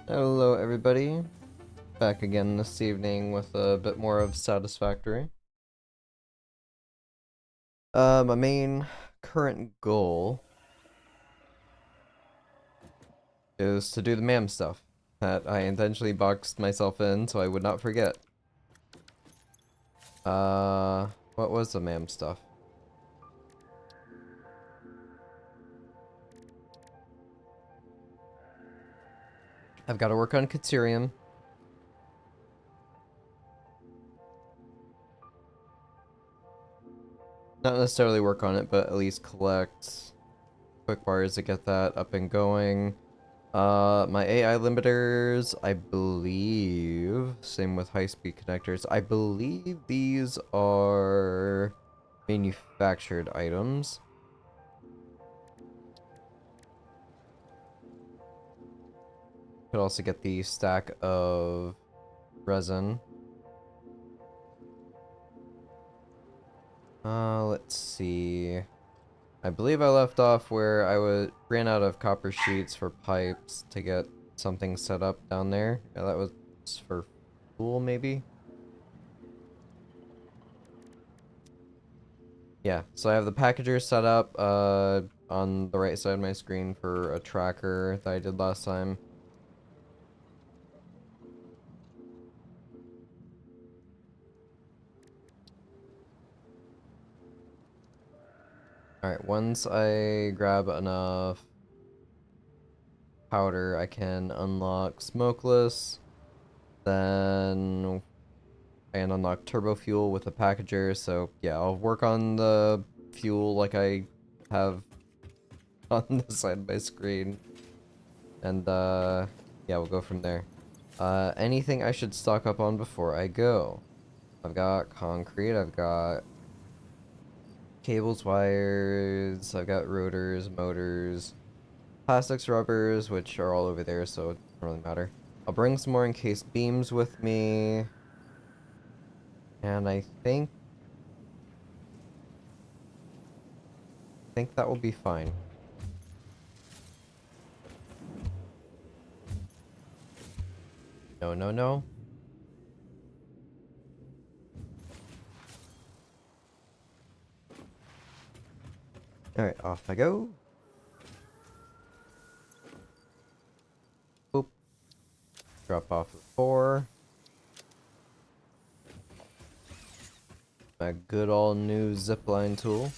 Hello everybody, back again this evening with a bit more of Satisfactory. My main current goal is to do the MAM stuff that I intentionally boxed myself in so I would not forget. What was the MAM stuff? I've got to work on Caterium. Not necessarily work on it, but at least collect quick wires to get that up and going. My AI limiters, I believe, same with high-speed connectors, I believe these are manufactured items. Could also get the stack of resin. Let's see. I believe I left off where ran out of copper sheets for pipes to get something set up down there. Yeah, that was for fuel, maybe? Yeah, so I have the packager set up on the right side of my screen for a tracker that I did last time. Alright, once I grab enough powder, I can unlock smokeless, then and unlock turbo fuel with the packager. So yeah, I'll work on the fuel like I have on the side of my screen, and yeah, we'll go from there. Anything I should stock up on before I go? I've got concrete, I've got cables, wires, I've got rotors, motors, plastics, rubbers, which are all over there, so it doesn't really matter. I'll bring some more encased beams with me, and I think that will be fine. No, no, no. Alright, off I go. Boop. Drop off the 4. My good old new zipline tool.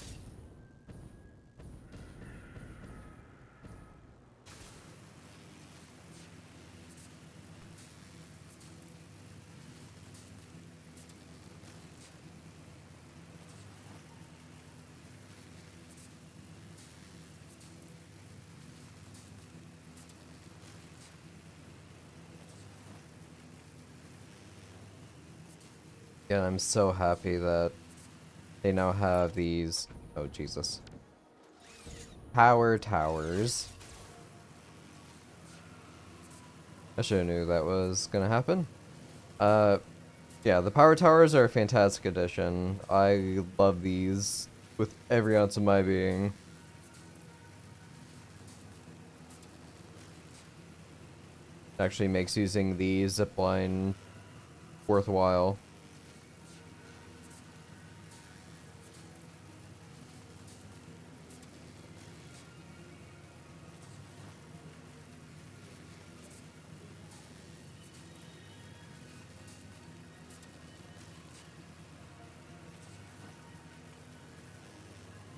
Yeah, I'm so happy that they now have these, oh Jesus, power towers. I should have knew that was gonna happen. Uh, yeah, the power towers are a fantastic addition. I love these with every ounce of my being. It actually makes using the zipline worthwhile.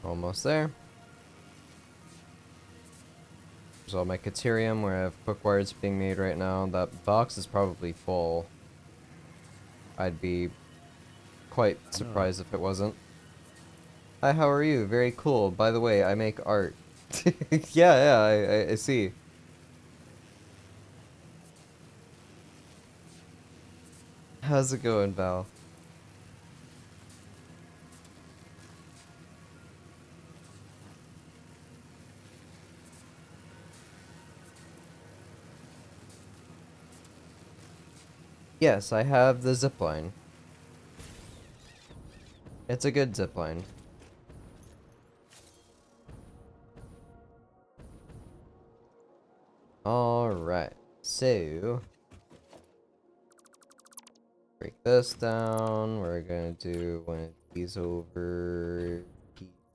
Almost there. There's all my Caterium where I have quick wires being made right now. That box is probably full. I'd be quite surprised if it wasn't. Hi, how are you? Very cool. By the way, I make art. Yeah, I see. How's it going, Val? Yes, I have the zipline. It's a good zipline. Alright. So, break this down. We're gonna do one of these over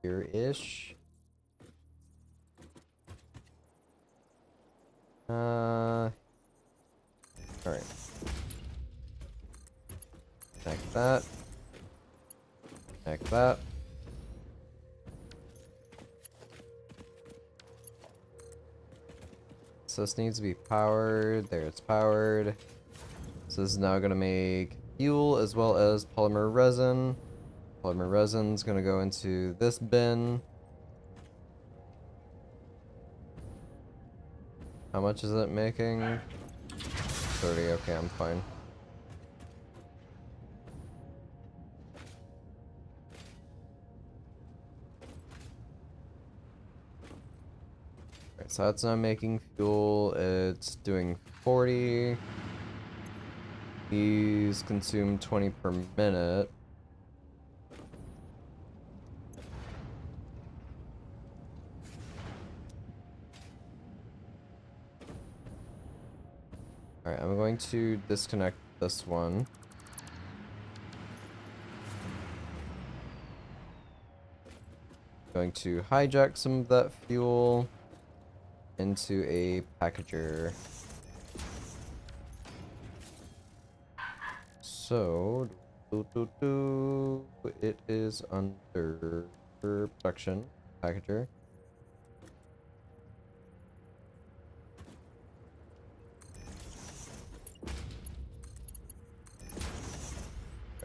here-ish. Alright. Connect that. Connect that. So this needs to be powered. There, it's powered. So this is now gonna make fuel as well as polymer resin. Polymer resin's gonna go into this bin. How much is it making? 30, okay, I'm fine. Alright, so that's not making fuel, it's doing 40. These consume 20 per minute. Alright, I'm going to disconnect this one. Going to hijack some of that fuel into a packager. So, it is under production packager.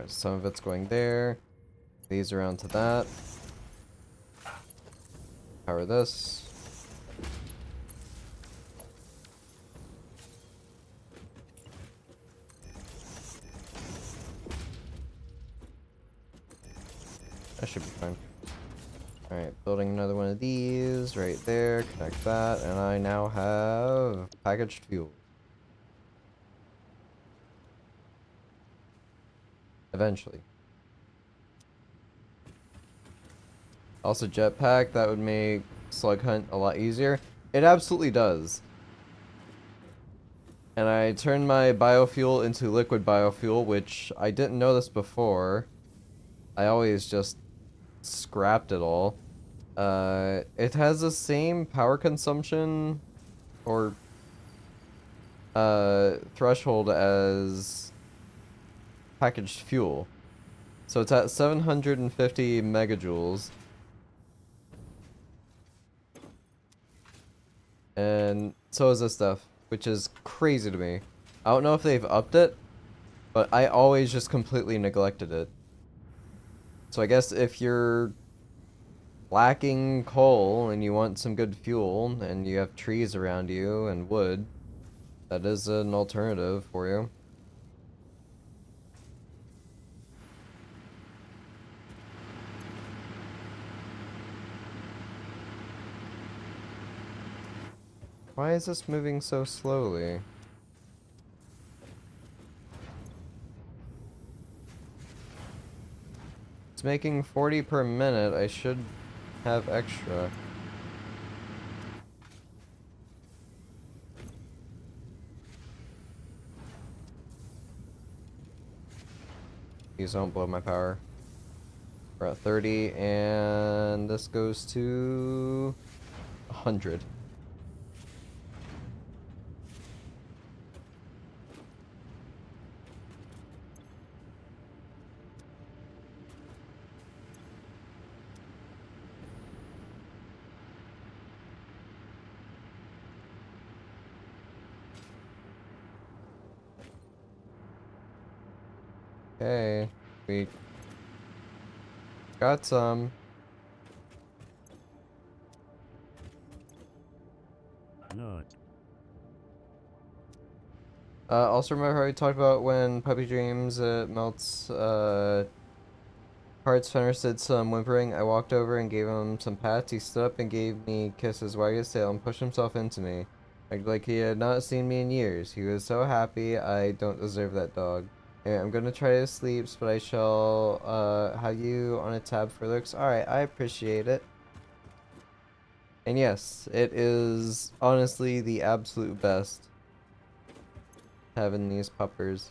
Some of it's going there. These are onto that. Power this. That should be fine. Alright, building another one of these right there. Connect that. And I now have packaged fuel. Eventually. Also jetpack, that would make slug hunt a lot easier. It absolutely does. And I turned my biofuel into liquid biofuel, which I didn't know this before. I always just scrapped it all. It has the same power consumption or threshold as packaged fuel. So it's at 750 megajoules. And so is this stuff, which is crazy to me. I don't know if they've upped it, but I always just completely neglected it. So I guess if you're lacking coal and you want some good fuel and you have trees around you and wood, that is an alternative for you. Why is this moving so slowly? It's making 40 per minute. I should have extra. Please don't blow my power. We're at 30, and this goes to 100. Okay, we got some. Good. Also remember how we talked about when Puppy Dreams melts Heart's Fenris did some whimpering. I walked over and gave him some pats. He stood up and gave me kisses, wagged his tail, and pushed himself into me. Like he had not seen me in years. He was so happy. I don't deserve that dog. Anyway, I'm gonna try to sleep, but I shall have you on a tab for looks. Alright, I appreciate it. And yes, it is honestly the absolute best. having these puppers.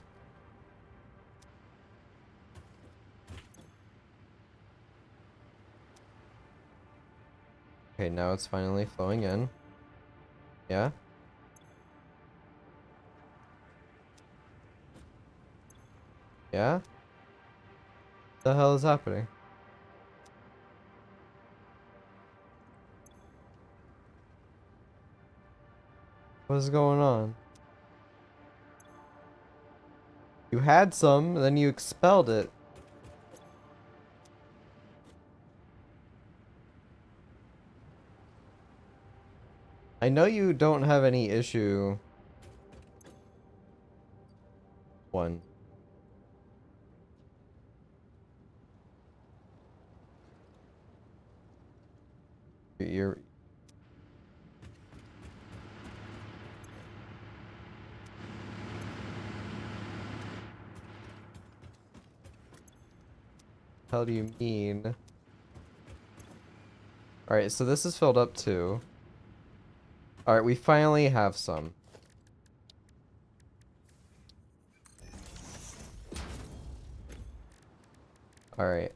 Okay, now it's finally flowing in. Yeah? Yeah? What the hell is happening? What is going on? You had some, then you expelled it. I know you don't have any issue. One. You're hell do you mean? Alright, so this is filled up too. Alright, we finally have some. Alright,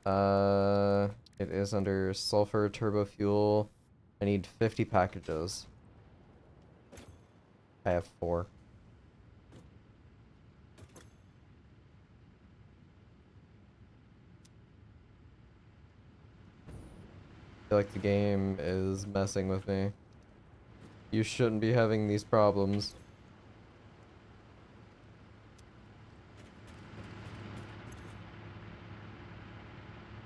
it is under sulfur turbo fuel. I need 50 packages. I have 4. I feel like the game is messing with me. You shouldn't be having these problems.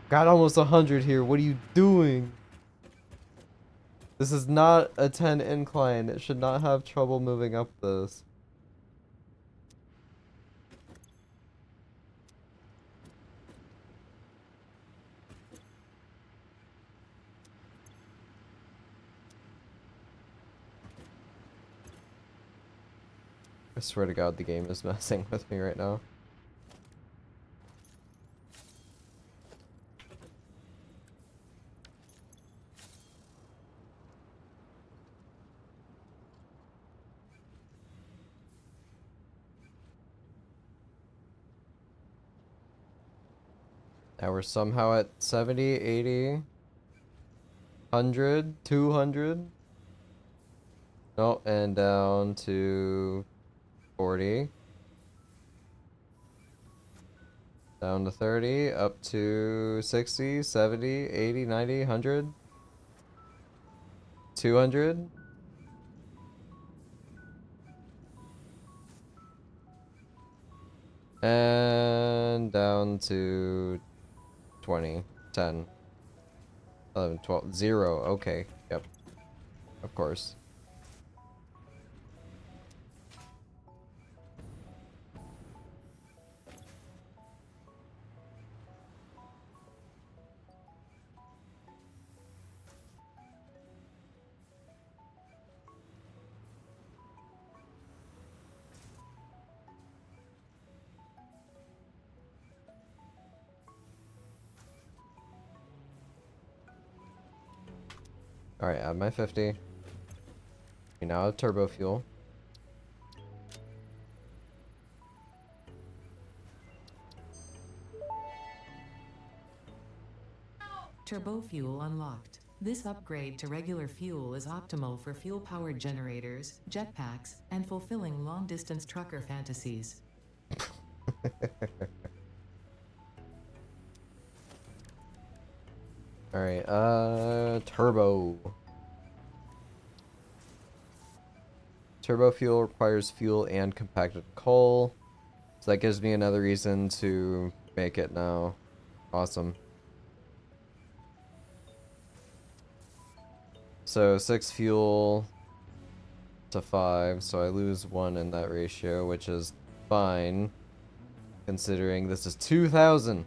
Got almost 100 here. What are you doing? This is not a 10 incline. It should not have trouble moving up this. I swear to God, the game is messing with me right now. Now we're somehow at 70, 80, 100, 200. No, and down to 40. Down to 30, up to 60, 70, 80, 90, 100. 200. And down to 20, 10, 11, 12, 0. Okay, yep, of course. Alright, add my 50. We now have turbo fuel. Turbo fuel unlocked. This upgrade to regular fuel is optimal for fuel-powered generators, jetpacks, and fulfilling long-distance trucker fantasies. Alright, turbo. Turbo fuel requires fuel and compacted coal. So that gives me another reason to make it now. Awesome. So 6 fuel to 5, so I lose 1 in that ratio, which is fine, considering this is 2,000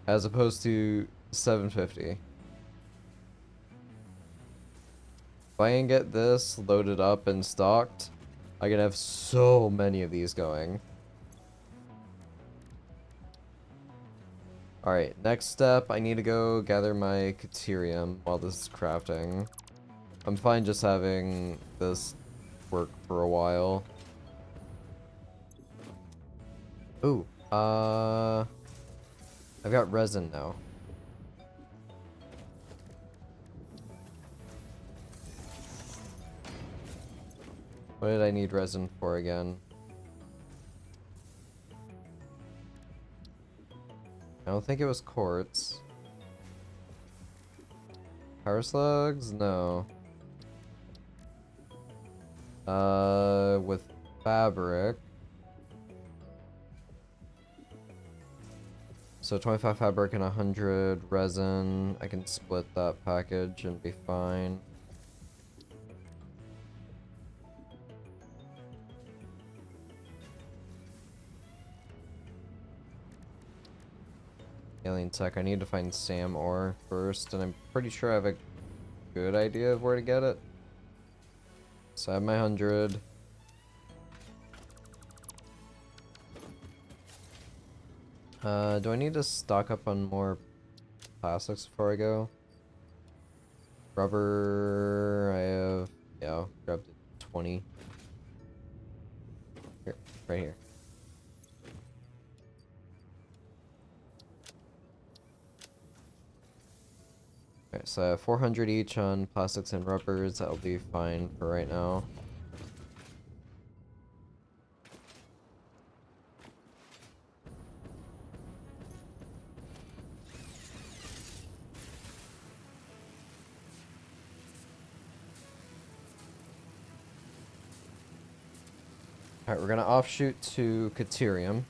as opposed to 750. If I can get this loaded up and stocked, I can have so many of these going. Alright, next step, I need to go gather my Caterium while this is crafting. I'm fine just having this work for a while. Ooh, I've got resin now. What did I need resin for again? I don't think it was quartz. Power slugs? No. With fabric. So 25 fabric and 100 resin. I can split that package and be fine. Alien tech. I need to find Sam ore first, and I'm pretty sure I have a good idea of where to get it. So I have my 100. Do I need to stock up on more plastics before I go? Rubber, I have, yeah, I'll grab the 20. Here, right here. Okay, so I have 400 each on plastics and rubbers. That'll be fine for right now. Alright, we're gonna offshoot to Caterium.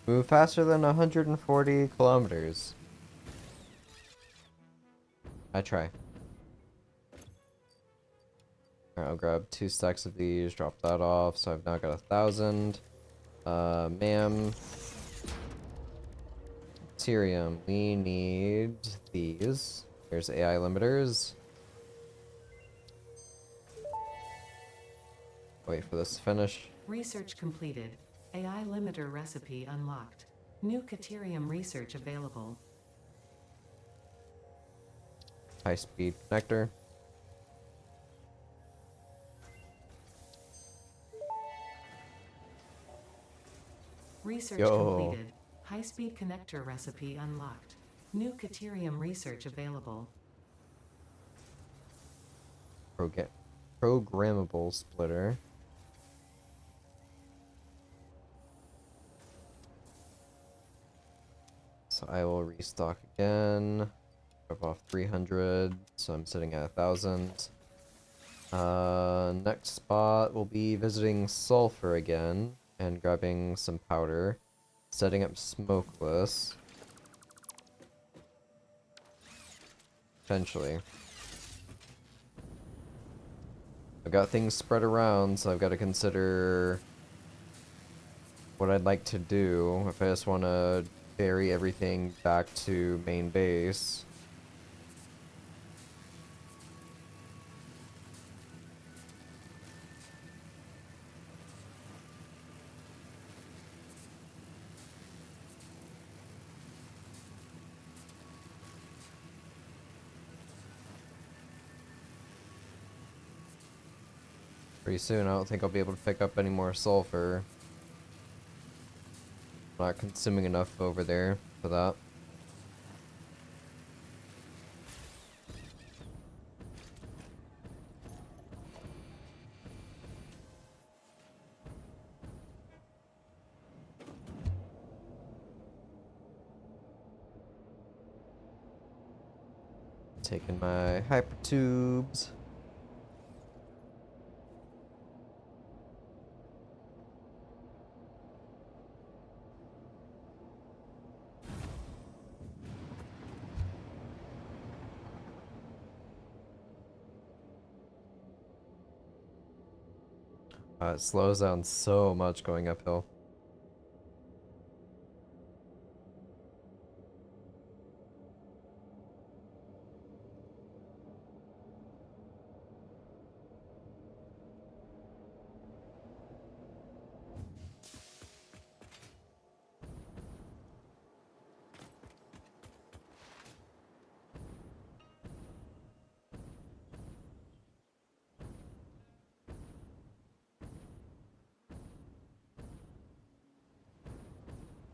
Move faster than 140 kilometers. I try. Alright, I'll grab 2 stacks of these, drop that off, so I've now got 1,000. Ma'am. Caterium, we need these. There's AI limiters. Wait for this to finish. Research completed. AI limiter recipe unlocked. New Caterium research available. High-speed connector. Research Yo. completed. High-speed connector recipe unlocked. New Caterium research available. Programmable splitter. So I will restock again. Drop off 300, so I'm sitting at 1,000. Next spot will be visiting Sulfur again and grabbing some powder. Setting up smokeless. Potentially. I've got things spread around, so I've got to consider what I'd like to do. If I just want to ferry everything back to main base. Pretty soon, I don't think I'll be able to pick up any more sulfur. Not consuming enough over there for that. Taking my hyper tubes. It slows down so much going uphill.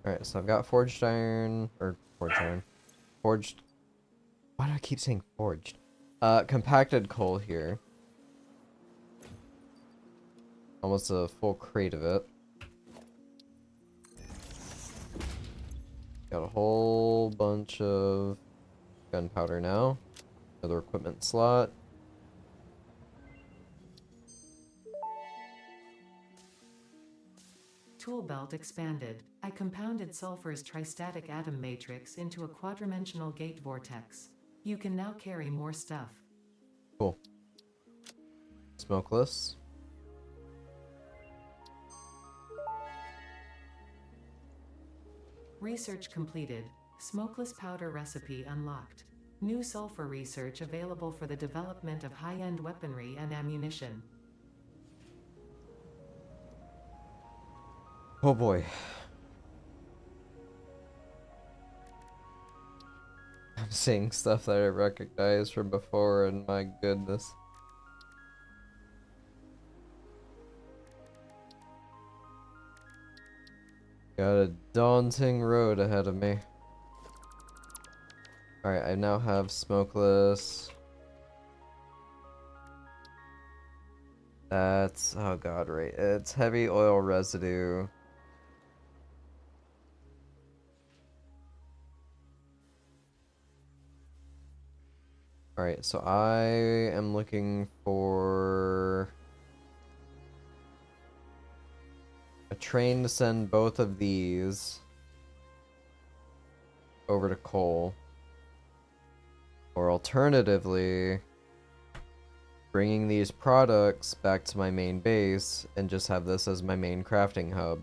Alright, so I've got forged iron, or forged iron. Forged. Why do I keep saying forged? Compacted coal here. Almost a full crate of it. Got a whole bunch of gunpowder now. Another equipment slot. Tool belt expanded. I compounded sulfur's tristatic atom matrix into a quadrimensional gate vortex. You can now carry more stuff. Cool. Smokeless. Research completed. Smokeless powder recipe unlocked. New sulfur research available for the development of high-end weaponry and ammunition. Oh boy. I'm seeing stuff that I recognize from before, and my goodness. Got a daunting road ahead of me. Alright, I now have smokeless. That's, oh god, right. It's heavy oil residue. Alright, so I am looking for a train to send both of these over to coal. Or alternatively, bringing these products back to my main base and just have this as my main crafting hub.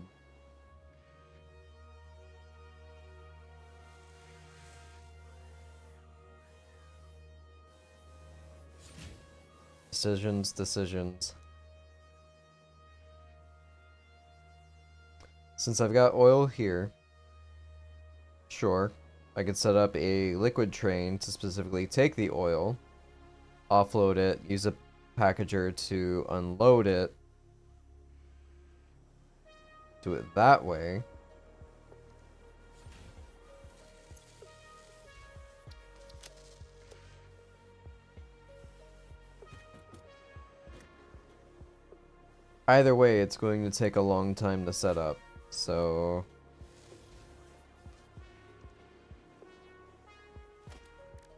Decisions, decisions. Since I've got oil here, sure, I could set up a liquid train to specifically take the oil, offload it, use a packager to unload it, do it that way. Either way, it's going to take a long time to set up, so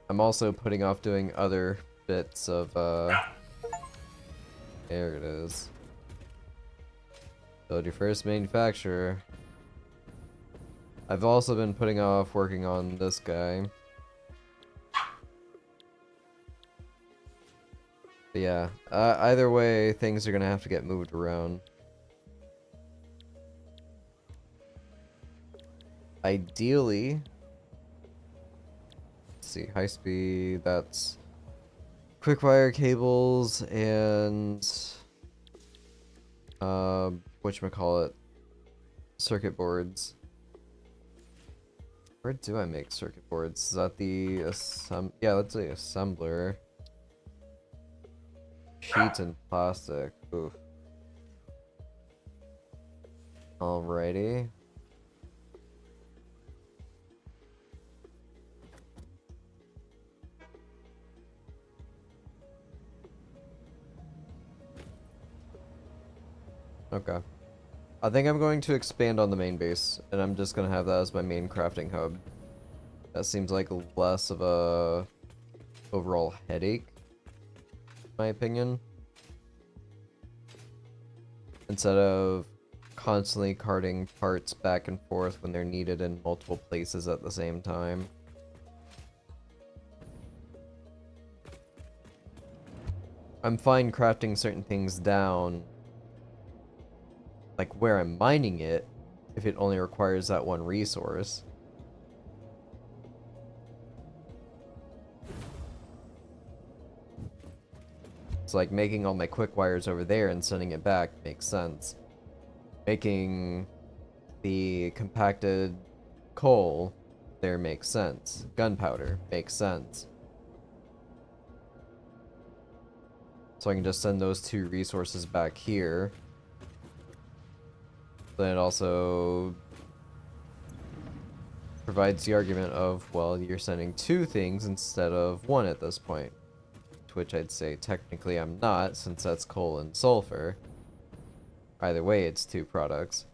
I'm also putting off doing other bits of, there it is. Build your first manufacturer. I've also been putting off working on this guy. But yeah, either way, things are gonna have to get moved around. Ideally, let's see, high speed, that's quick-wire cables and whatchamacallit, circuit boards. Where do I make circuit boards? Is that the yeah, that's the assembler. Sheets and plastic. Oof. Alrighty. Okay. I think I'm going to expand on the main base, and I'm just gonna have that as my main crafting hub. That seems like less of a overall headache, in my opinion. Instead of constantly carting parts back and forth when they're needed in multiple places at the same time. I'm fine crafting certain things down, like where I'm mining it, if it only requires that one resource. It's like making all my quick wires over there and sending it back makes sense. Making the compacted coal there makes sense. Gunpowder makes sense. So I can just send those two resources back here. Then it also provides the argument of, well, you're sending two things instead of one at this point. To which I'd say technically I'm not, since that's coal and sulfur. Either way, it's two products.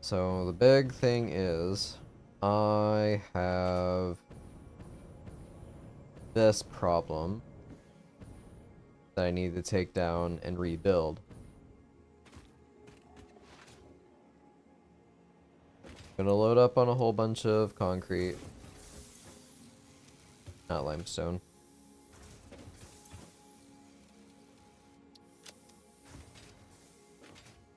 So the big thing is, I have this problem that I need to take down and rebuild. Gonna load up on a whole bunch of concrete. Not limestone.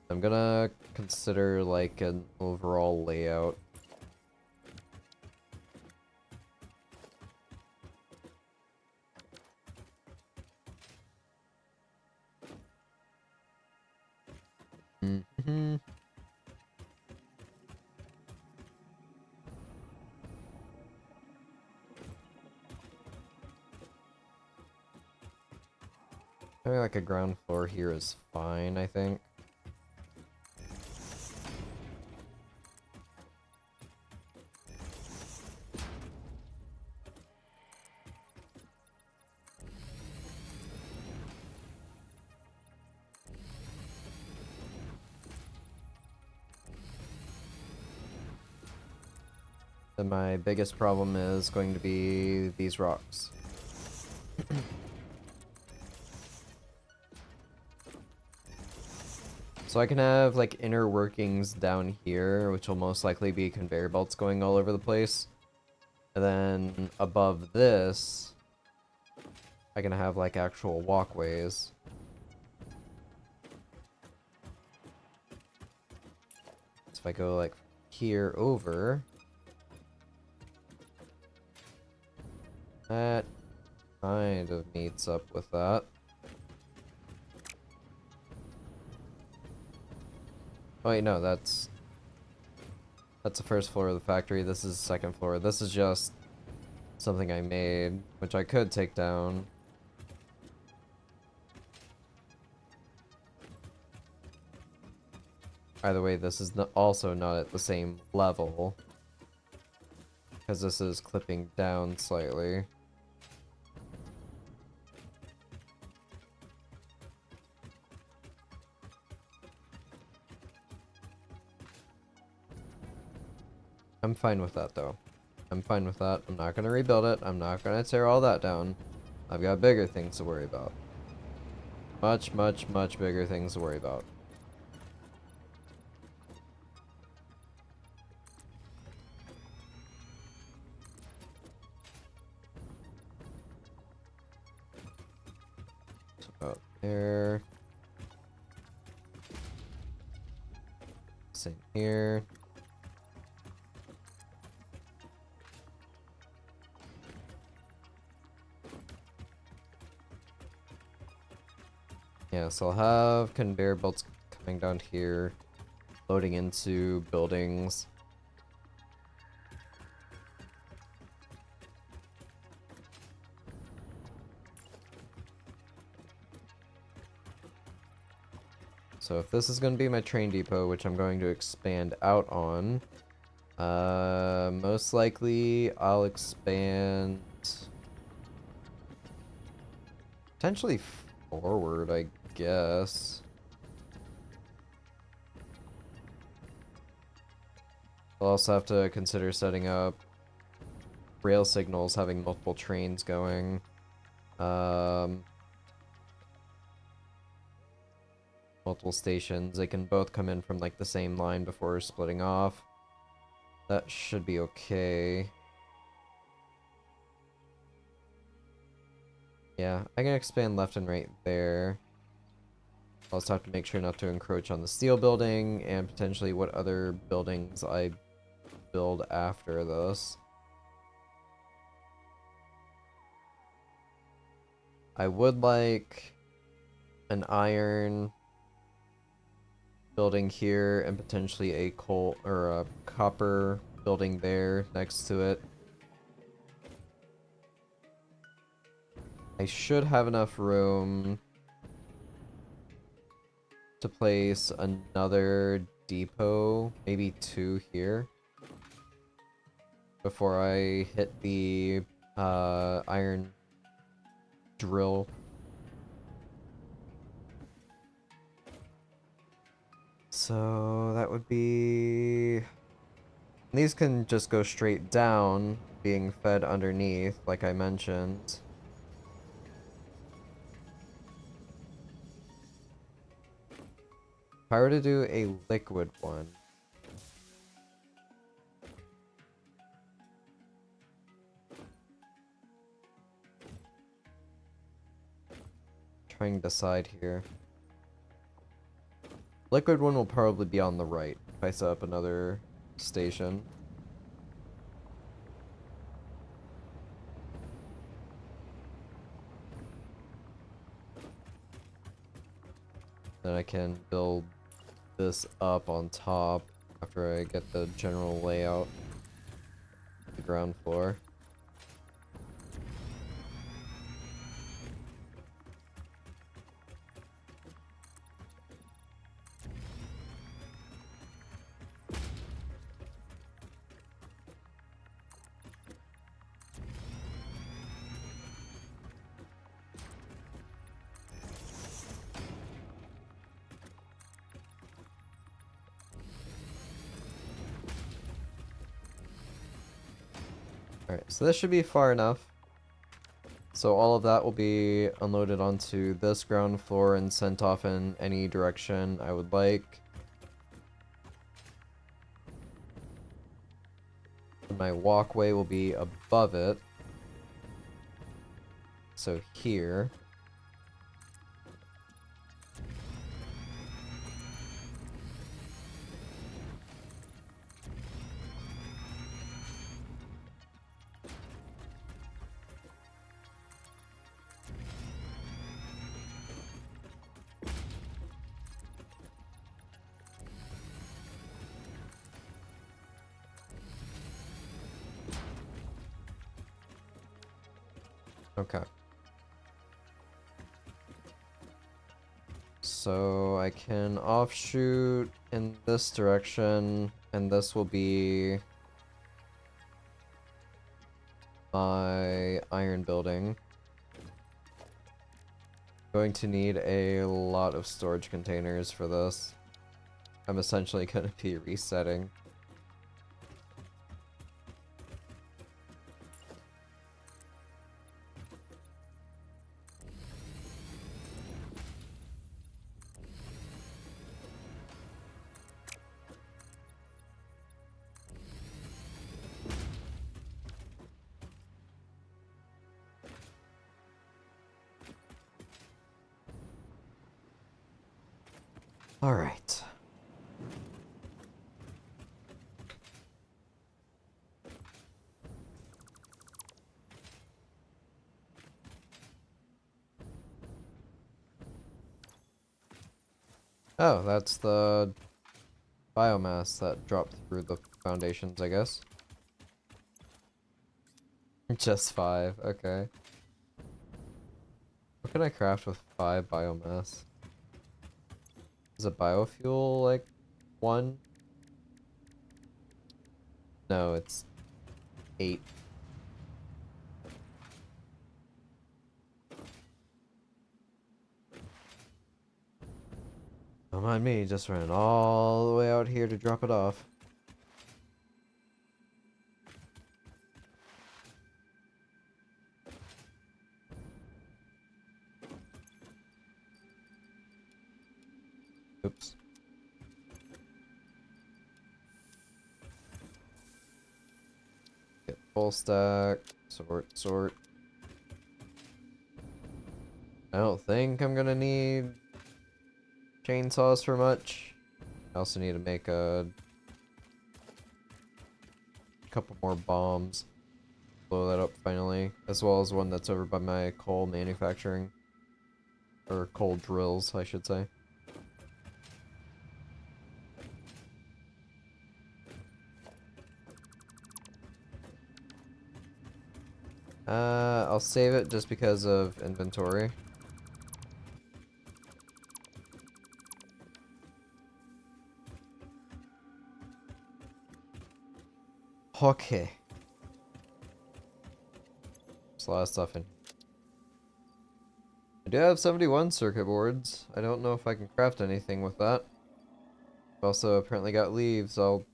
I'm gonna consider like an overall layout. Mm-hmm. Maybe like a ground floor here is fine, I think. Then my biggest problem is going to be these rocks. So I can have like inner workings down here, which will most likely be conveyor belts going all over the place. And then above this, I can have like actual walkways. So if I go like here over, that kind of meets up with that. Oh wait, no, that's the first floor of the factory. This is the second floor. This is just something I made, which I could take down. Either way, this is also not at the same level, because this is clipping down slightly. I'm fine with that, though. I'm fine with that. I'm not going to rebuild it. I'm not going to tear all that down. I've got bigger things to worry about. Much, much, much bigger things to worry about. So about there. Same here. Yeah, so I'll have conveyor belts coming down here, loading into buildings. So if this is going to be my train depot, which I'm going to expand out on, most likely I'll expand potentially forward, I guess. I'll also have to consider setting up rail signals, having multiple trains going. Multiple stations. They can both come in from like the same line before splitting off. That should be okay. Yeah, I can expand left and right there. I'll also have to make sure not to encroach on the steel building and potentially what other buildings I build after this. I would like an iron building here and potentially a coal or a copper building there next to it. I should have enough room to place another depot, maybe 2 here, before I hit the iron drill. So that would be... These can just go straight down, being fed underneath, like I mentioned. If I were to do a liquid one... Trying to decide here. Liquid one will probably be on the right if I set up another station. Then I can build this up on top after I get the general layout of the ground floor. Alright, so this should be far enough. So all of that will be unloaded onto this ground floor and sent off in any direction I would like. And my walkway will be above it. So here. Okay. So I can offshoot in this direction, and this will be my iron building. Going to need a lot of storage containers for this. I'm essentially going to be resetting. All right. Oh, that's the biomass that dropped through the foundations, I guess. Just 5, okay. What can I craft with 5 biomass? Is a biofuel like 1? No, it's 8. Don't mind me, just ran all the way out here to drop it off. Oops. Get full stack, sort. I don't think I'm gonna need chainsaws for much. I also need to make a couple more bombs. Blow that up finally, as well as one that's over by my coal manufacturing. Or coal drills, I should say. I'll save it just because of inventory. Okay. There's a lot of stuff in here. I do have 71 circuit boards. I don't know if I can craft anything with that. I've also apparently got leaves. I'll...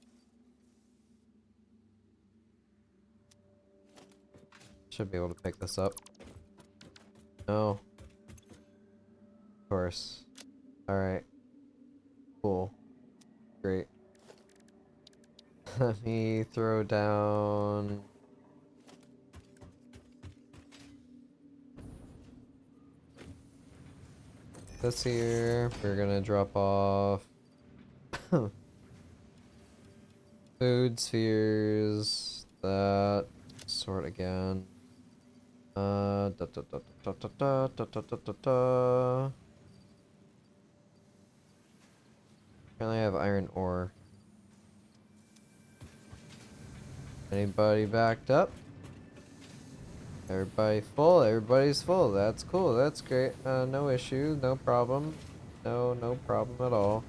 Should be able to pick this up. No. Of course. Alright. Cool. Great. Let me throw down... this here. We're gonna drop off... food spheres. That. Sort again. Da da da da da da da da da da da. Apparently I have iron ore. Anybody backed up? Everybody full? Everybody's full. That's cool. That's great. No issue. No problem. No problem at all.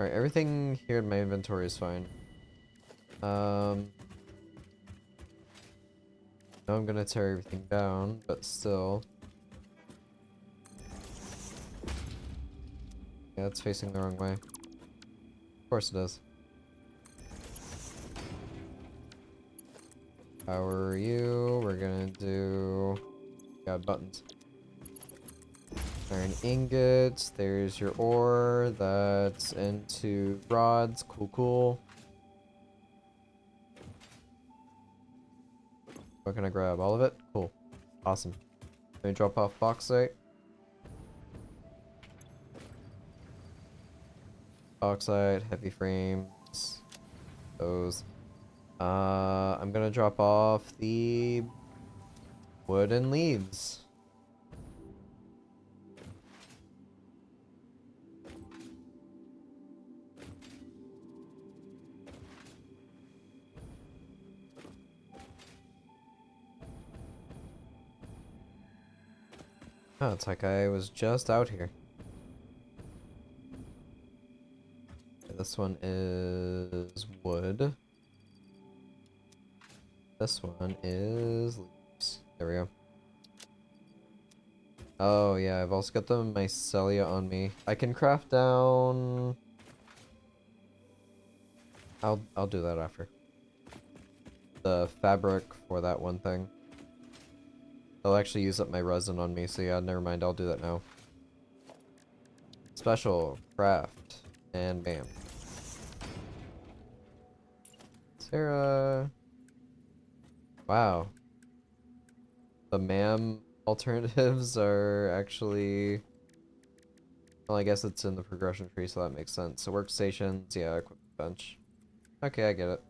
Alright, everything here in my inventory is fine. Now I'm gonna tear everything down, but still. Yeah, it's facing the wrong way. Of course it is. Power you. We're gonna do... got buttons. Iron ingots. There's your ore. That's into rods. Cool, cool. What can I grab? All of it? Cool. Awesome. Let me drop off bauxite. Bauxite, heavy frames. Those. I'm gonna drop off the wood and leaves. Oh, it's like I was just out here. Okay, this one is wood. This one is leaves. There we go. Oh yeah, I've also got the mycelia on me. I can craft down... I'll do that after. The fabric for that one thing. I'll actually use up my resin on me, so yeah, never mind, I'll do that now. Special, craft, and bam. Sarah... Wow. The MAM alternatives are actually... Well, I guess it's in the progression tree, so that makes sense. So workstations, yeah, equipment bench. Okay, I get it.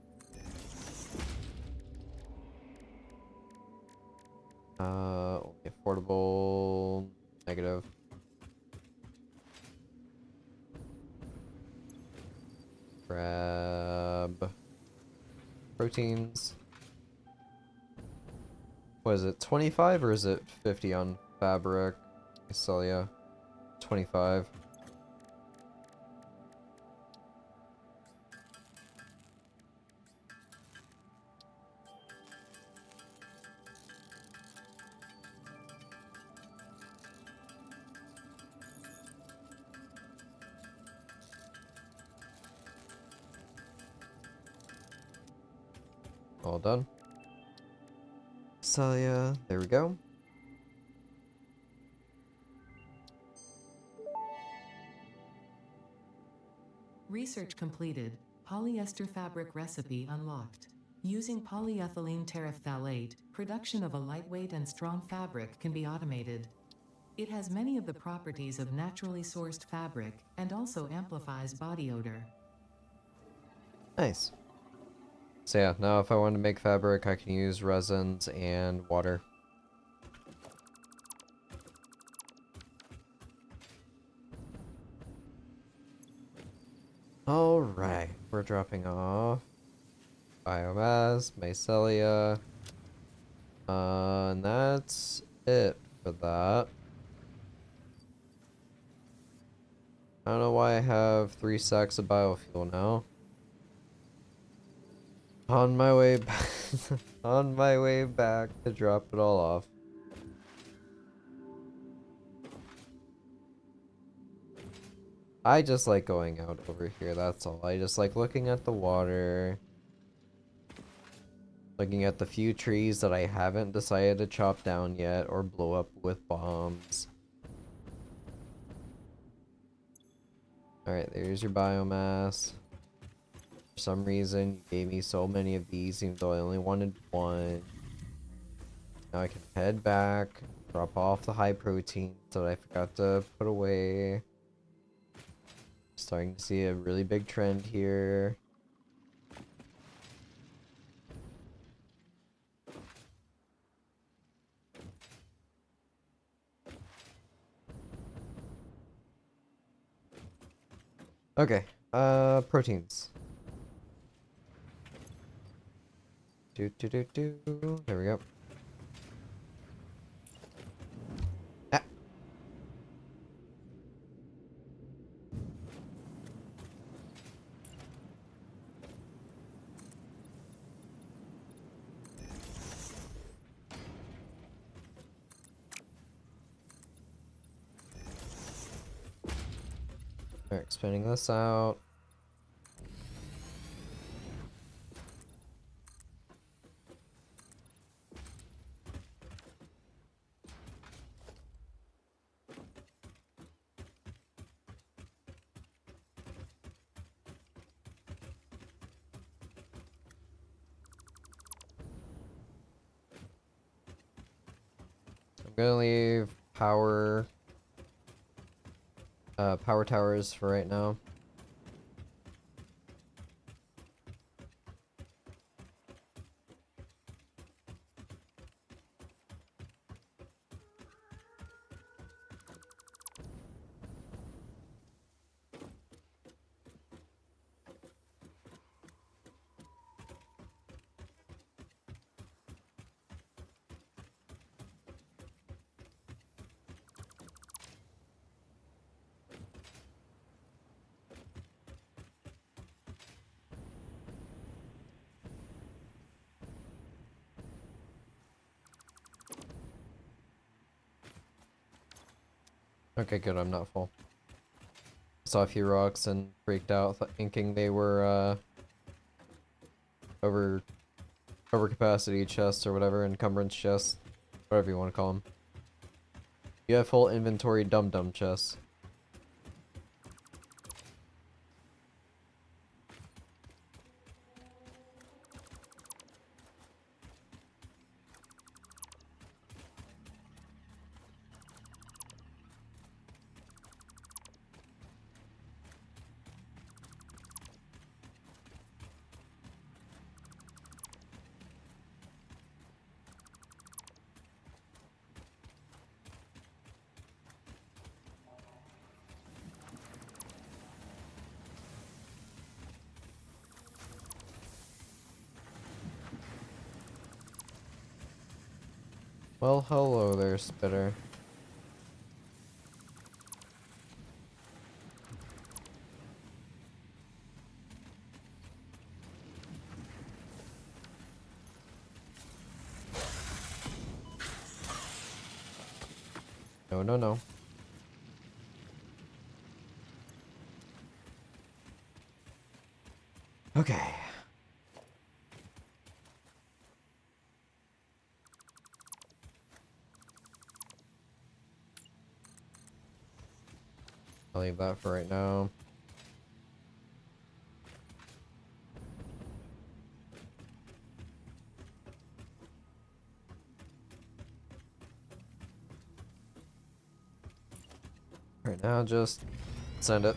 Only affordable... Negative. Grab... Proteins. What is it, 25 or is it 50 on fabric? Mycelia. 25. All done. Mycelia, there we go. Research completed. Polyester fabric recipe unlocked. Using polyethylene terephthalate, production of a lightweight and strong fabric can be automated. It has many of the properties of naturally sourced fabric and also amplifies body odor. Nice. So yeah, now if I want to make fabric, I can use resins and water. Alright, we're dropping off biomass, mycelia. And that's it for that. I don't know why I have 3 sacks of biofuel now. On my way back, on my way back to drop it all off. I just like going out over here, that's all. I just like looking at the water. Looking at the few trees that I haven't decided to chop down yet or blow up with bombs. Alright, there's your biomass. For some reason, you gave me so many of these, even though I only wanted one. Now I can head back, drop off the high protein that I forgot to put away. Starting to see a really big trend here. Okay, proteins. There we go. Ah. Alright, expanding this out. I'm gonna leave power towers for right now. Okay, good, I'm not full. Saw a few rocks and freaked out, thinking they were, over capacity chests or whatever, encumbrance chests, whatever you want to call them. You have full inventory dum-dum chests. Well, hello there, Spitter. No, no, no. Okay. I'll leave that for right now. Right now, just send it.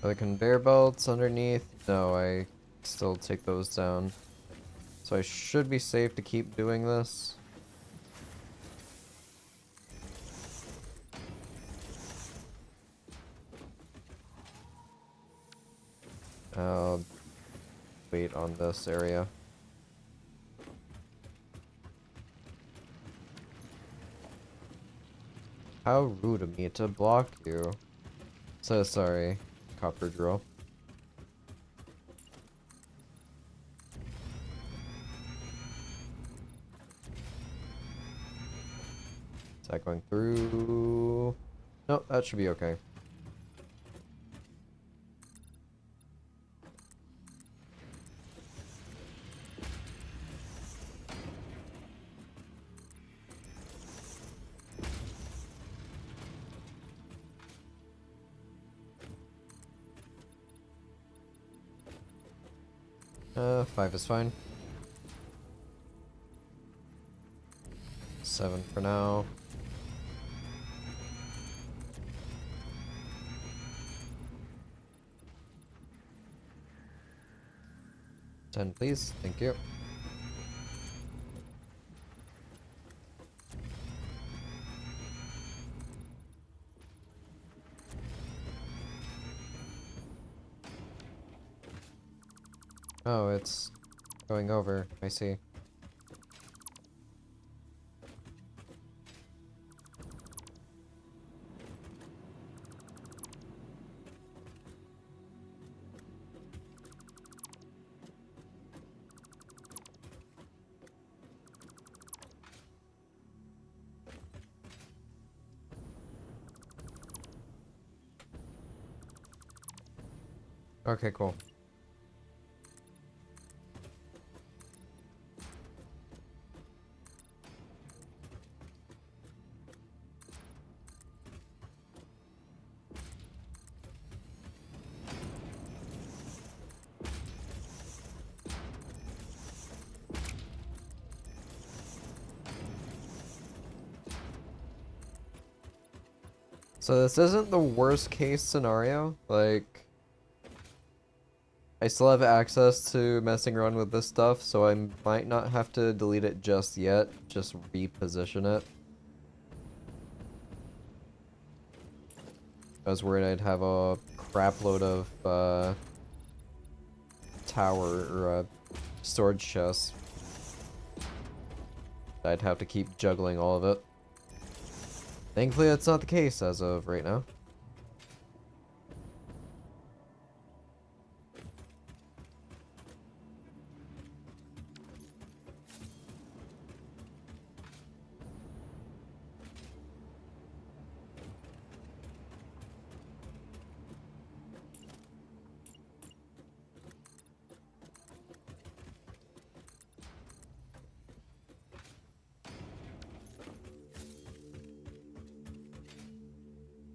Are the conveyor belts underneath? No, I still take those down. So I should be safe to keep doing this. I'll wait on this area. How rude of me to block you. So sorry, copper drill. Is that going through? Nope, that should be okay. Five is fine. 7 for now. Ten, please. Thank you. Oh, it's going over. I see. Okay, cool. So this isn't the worst case scenario. Like, I still have access to messing around with this stuff, so I might not have to delete it just yet. Just reposition it. I was worried I'd have a crap load of tower or storage chests. I'd have to keep juggling all of it. Thankfully, that's not the case as of right now.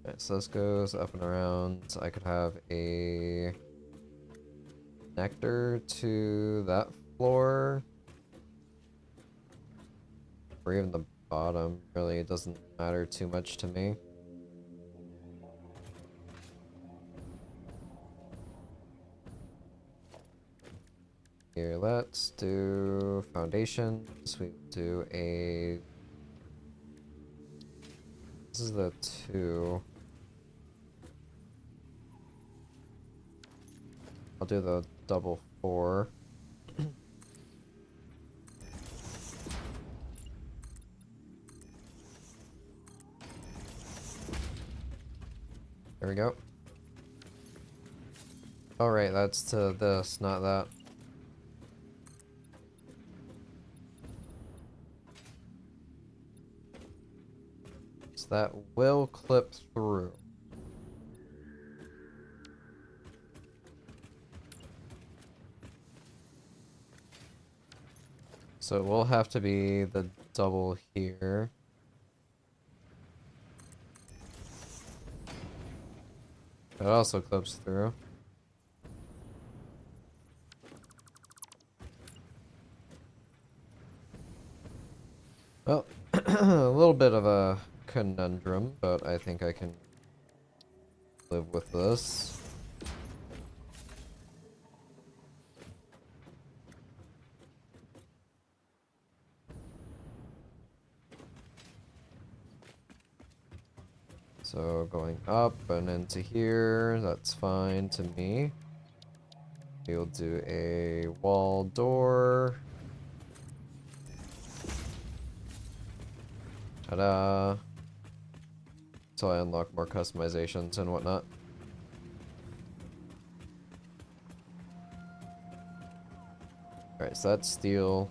Alright, so this goes up and around. I could have a connector to that floor. Or even the bottom. Really, it doesn't matter too much to me. Here, let's do foundations. We do a... This is the 2. I'll do the double 4. There we go. Alright, that's to this, not that. So that will clip through. So it will have to be the double here. It also clips through. Well, a little bit of a conundrum, but I think I can live with this. So going up and into here, that's fine to me. We'll do a wall door. Ta-da! So I unlock more customizations and whatnot. Alright, so that's steel.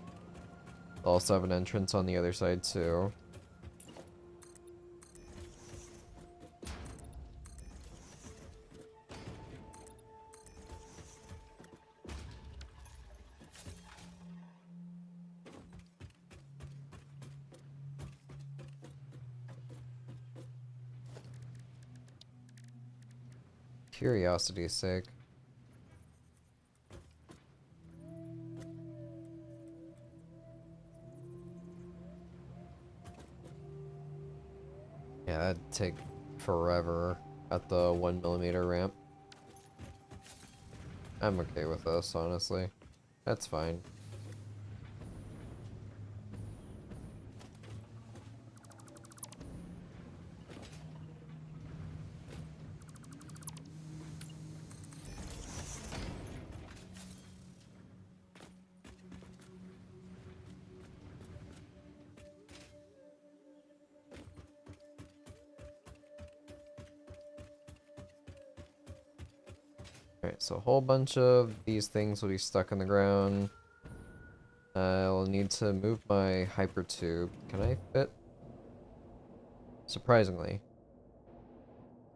I'll also have an entrance on the other side too. Curiosity's sake. Yeah, that'd take forever at the 1mm ramp. I'm okay with this, honestly. That's fine. Alright, so a whole bunch of these things will be stuck in the ground. I'll need to move my hyper tube. Can I fit? Surprisingly.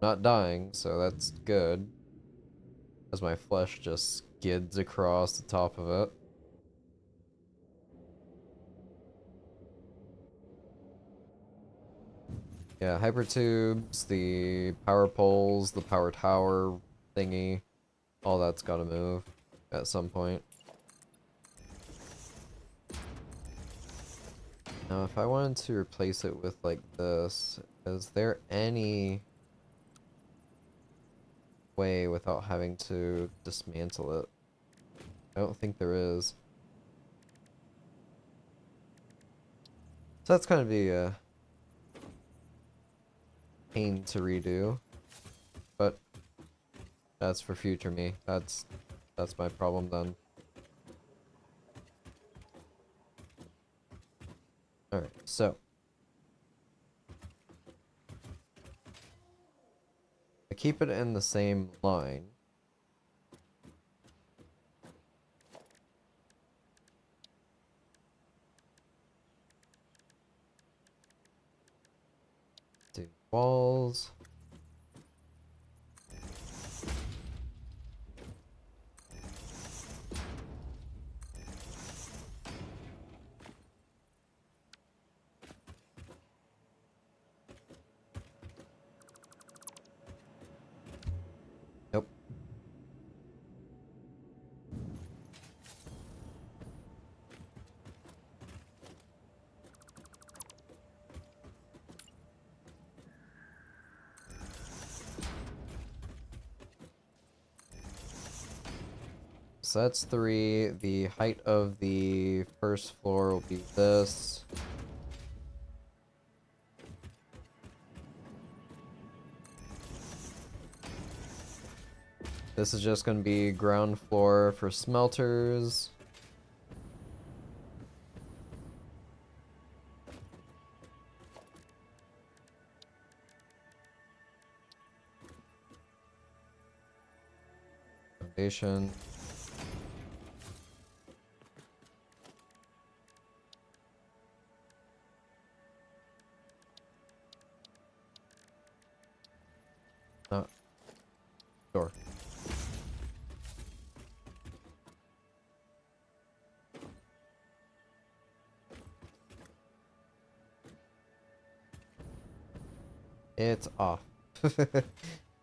Not dying, so that's good. As my flesh just skids across the top of it. Yeah, hyper tubes, the power poles, the power tower thingy. All that's gotta move at some point. Now, if I wanted to replace it with like this, is there any way without having to dismantle it? I don't think there is. So that's gonna be a pain to redo, but that's for future me. That's my problem then. Alright, so I keep it in the same line. Do walls. Nope. So that's 3. The height of the first floor will be this. This is just going to be ground floor for smelters. Foundation. Door. It's off.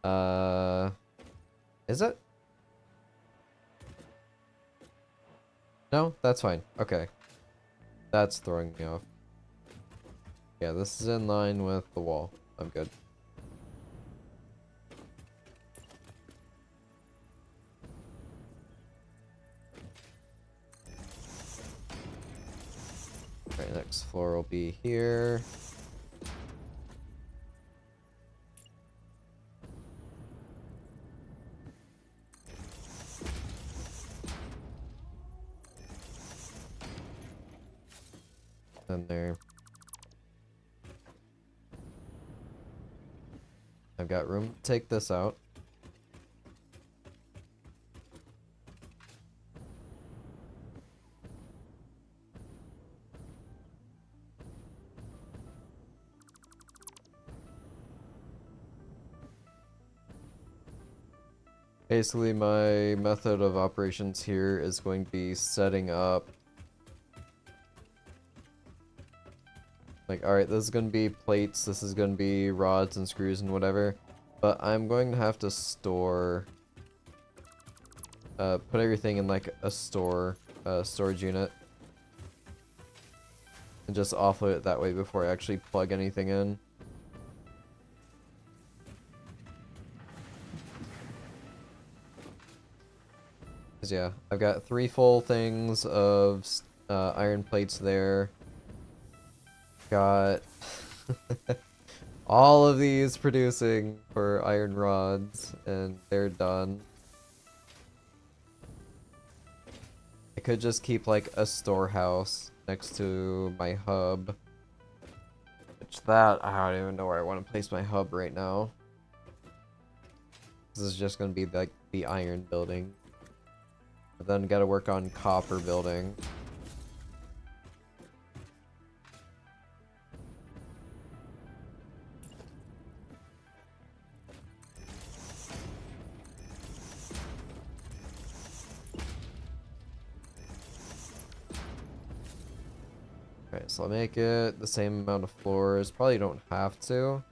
uh, is it? No, that's fine. Okay. That's throwing me off. Yeah, this is in line with the wall. I'm good. Alright, next floor will be here. in there. I've got room to take this out. Basically, my method of operations here is going to be setting up. Like, alright, this is going to be plates, this is going to be rods and screws and whatever. But I'm going to have to store... put everything in like a storage unit. And just offload it that way before I actually plug anything in. 'Cause yeah, I've got 3 full things of iron plates there. Got all of these producing for iron rods, and they're done. I could just keep like a storehouse next to my hub. Which that, I don't even know where I want to place my hub right now. This is just going to be like the iron building. But then gotta work on copper building. Alright, so I'll make it the same amount of floors. Probably don't have to.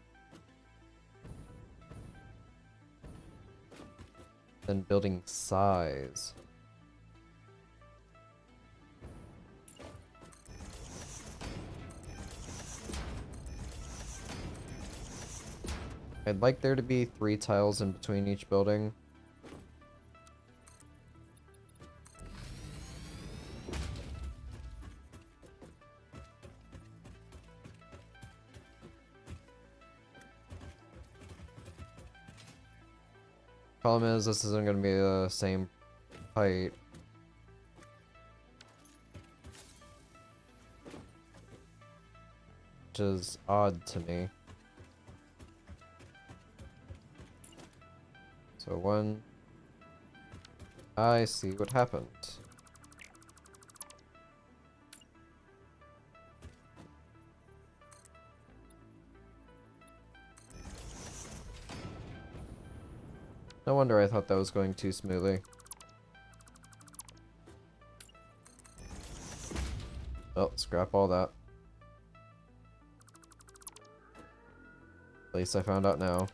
Then building size. I'd like there to be 3 tiles in between each building. Problem is, this isn't going to be the same height. Which is odd to me. So 1... I see what happened. No wonder I thought that was going too smoothly. Well, scrap all that. At least I found out now.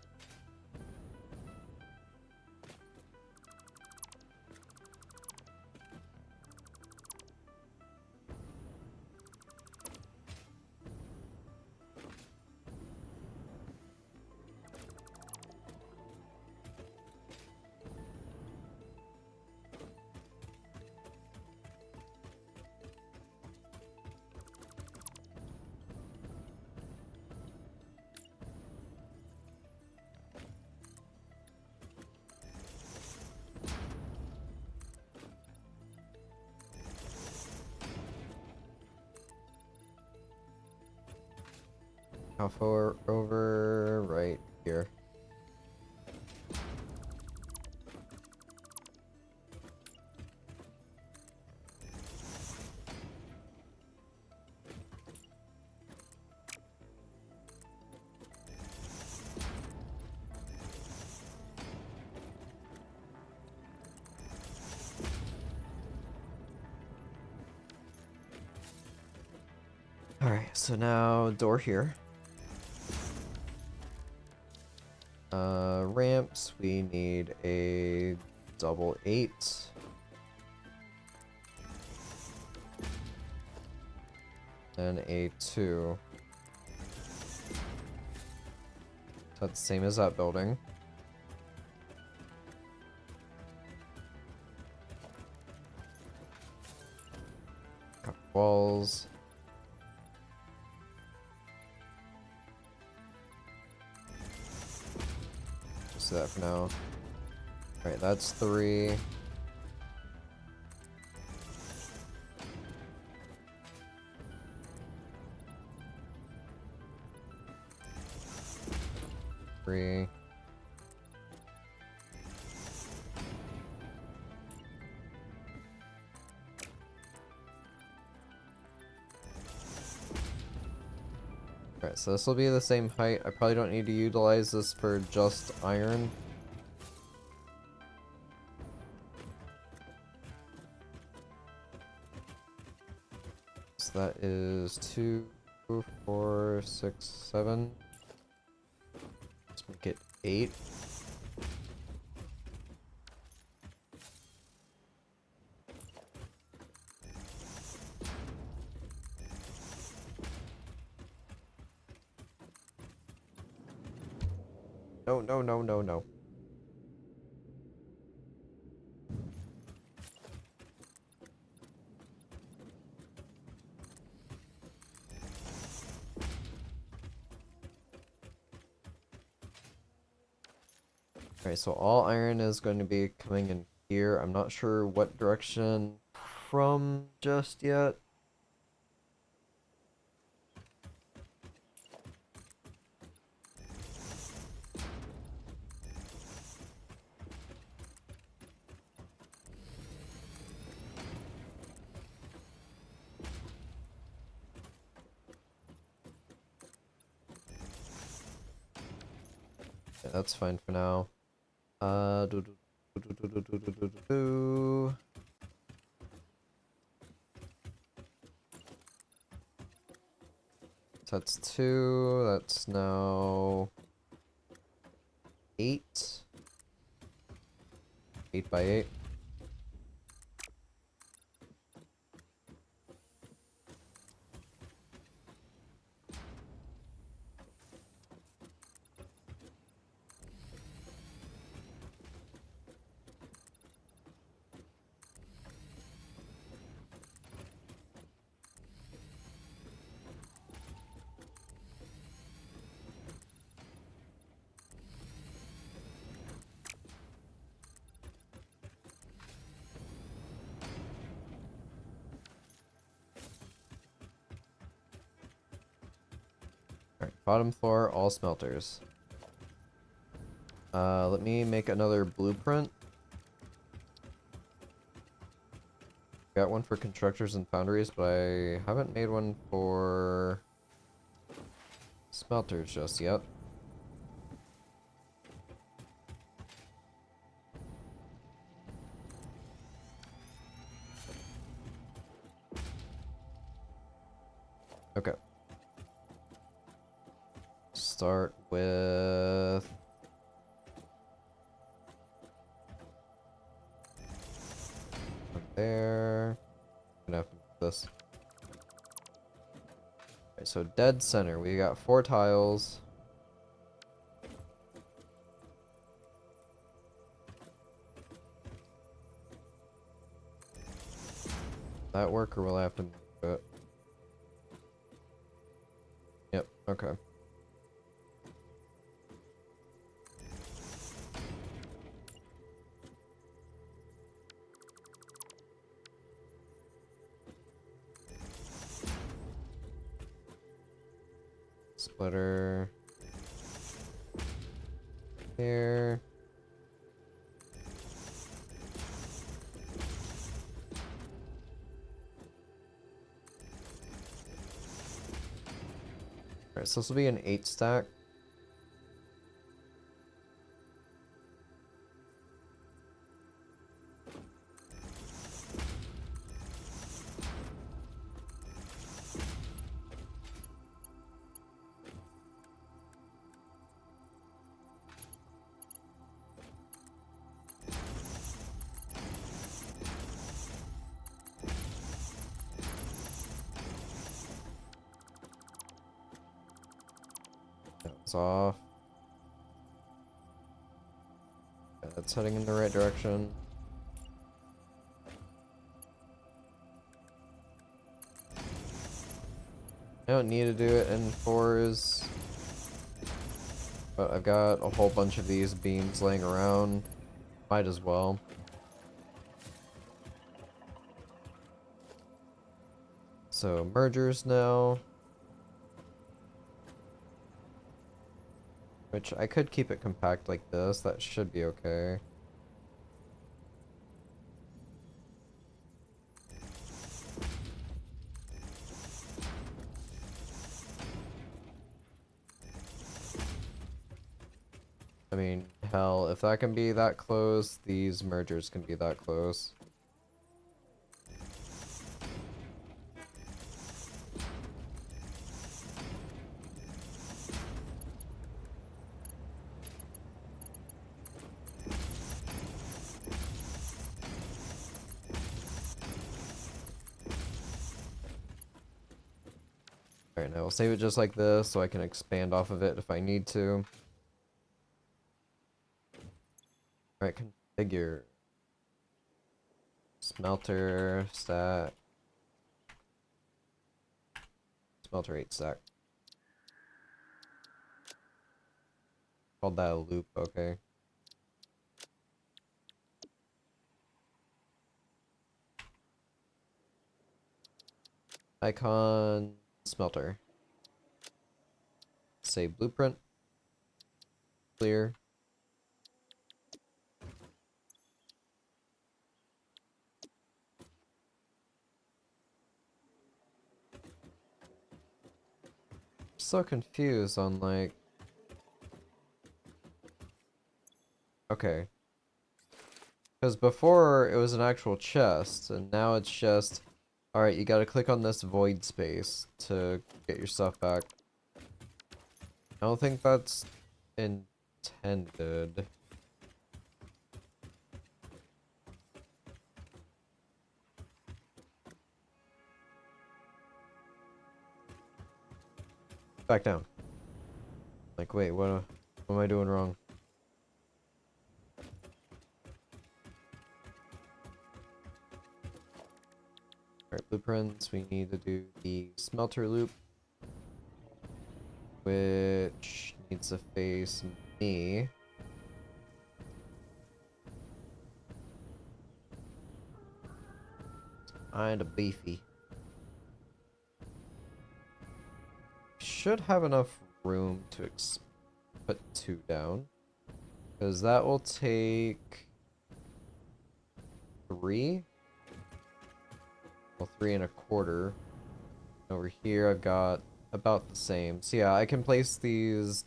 How far over? Right here. Alright, so now door here. Ramps, we need a double 8. And a 2. So that's the same as that building. Couple walls. Just that for now. Alright, that's 3. 3. Alright, so this will be the same height. I probably don't need to utilize this for just iron. So that is 2, 4, 6, 7. Let's make it 8. No, no, no, no, no. Alright, so all iron is going to be coming in here. I'm not sure what direction from just yet. Yeah, that's fine for now. Do, do, do, do, do, do, do, do, do, do. So that's 2. That's now 8. 8 by 8. Alright, bottom floor, all smelters. Let me make another blueprint. Got one for constructors and foundries, but I haven't made one for smelters just yet. Okay. Start with there. Gonna have to do this. Okay, so dead center. We got 4 tiles. That work, or will I have to move it? Yep. Okay. Splitter. Here. Alright, so this will be an 8 stack. That's off. Yeah, that's heading in the right direction. I don't need to do it in 4s. But I've got a whole bunch of these beams laying around. Might as well. So mergers now. Which I could keep it compact like this. That should be okay. I mean, hell, if that can be that close, these mergers can be that close. Alright, now we'll save it just like this so I can expand off of it if I need to. Alright, configure. Smelter, stat. Smelter 8 stack. Called that a loop, okay. Icon, smelter. Save blueprint. Clear. So confused on like... Okay. Because before it was an actual chest, and now it's just... Alright, you gotta click on this void space to get your stuff back. I don't think that's intended. Back down. Like, wait, what am I doing wrong? Alright, blueprints, we need to do the smelter loop, which needs to face me. Kinda beefy. Should have enough room to put 2 down. Because that will take 3. Well, 3 1/4. Over here I've got about the same. So yeah, I can place these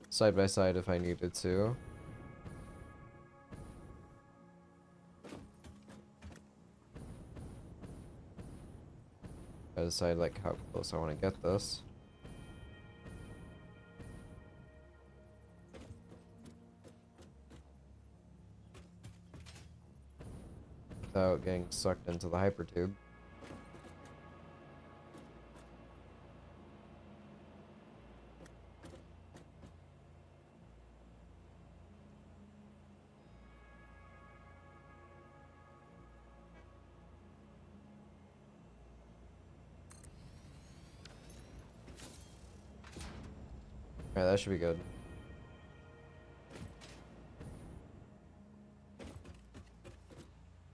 side by side if I needed to. I decide like how close I want to get this. Without getting sucked into the hypertube. Alright, that should be good.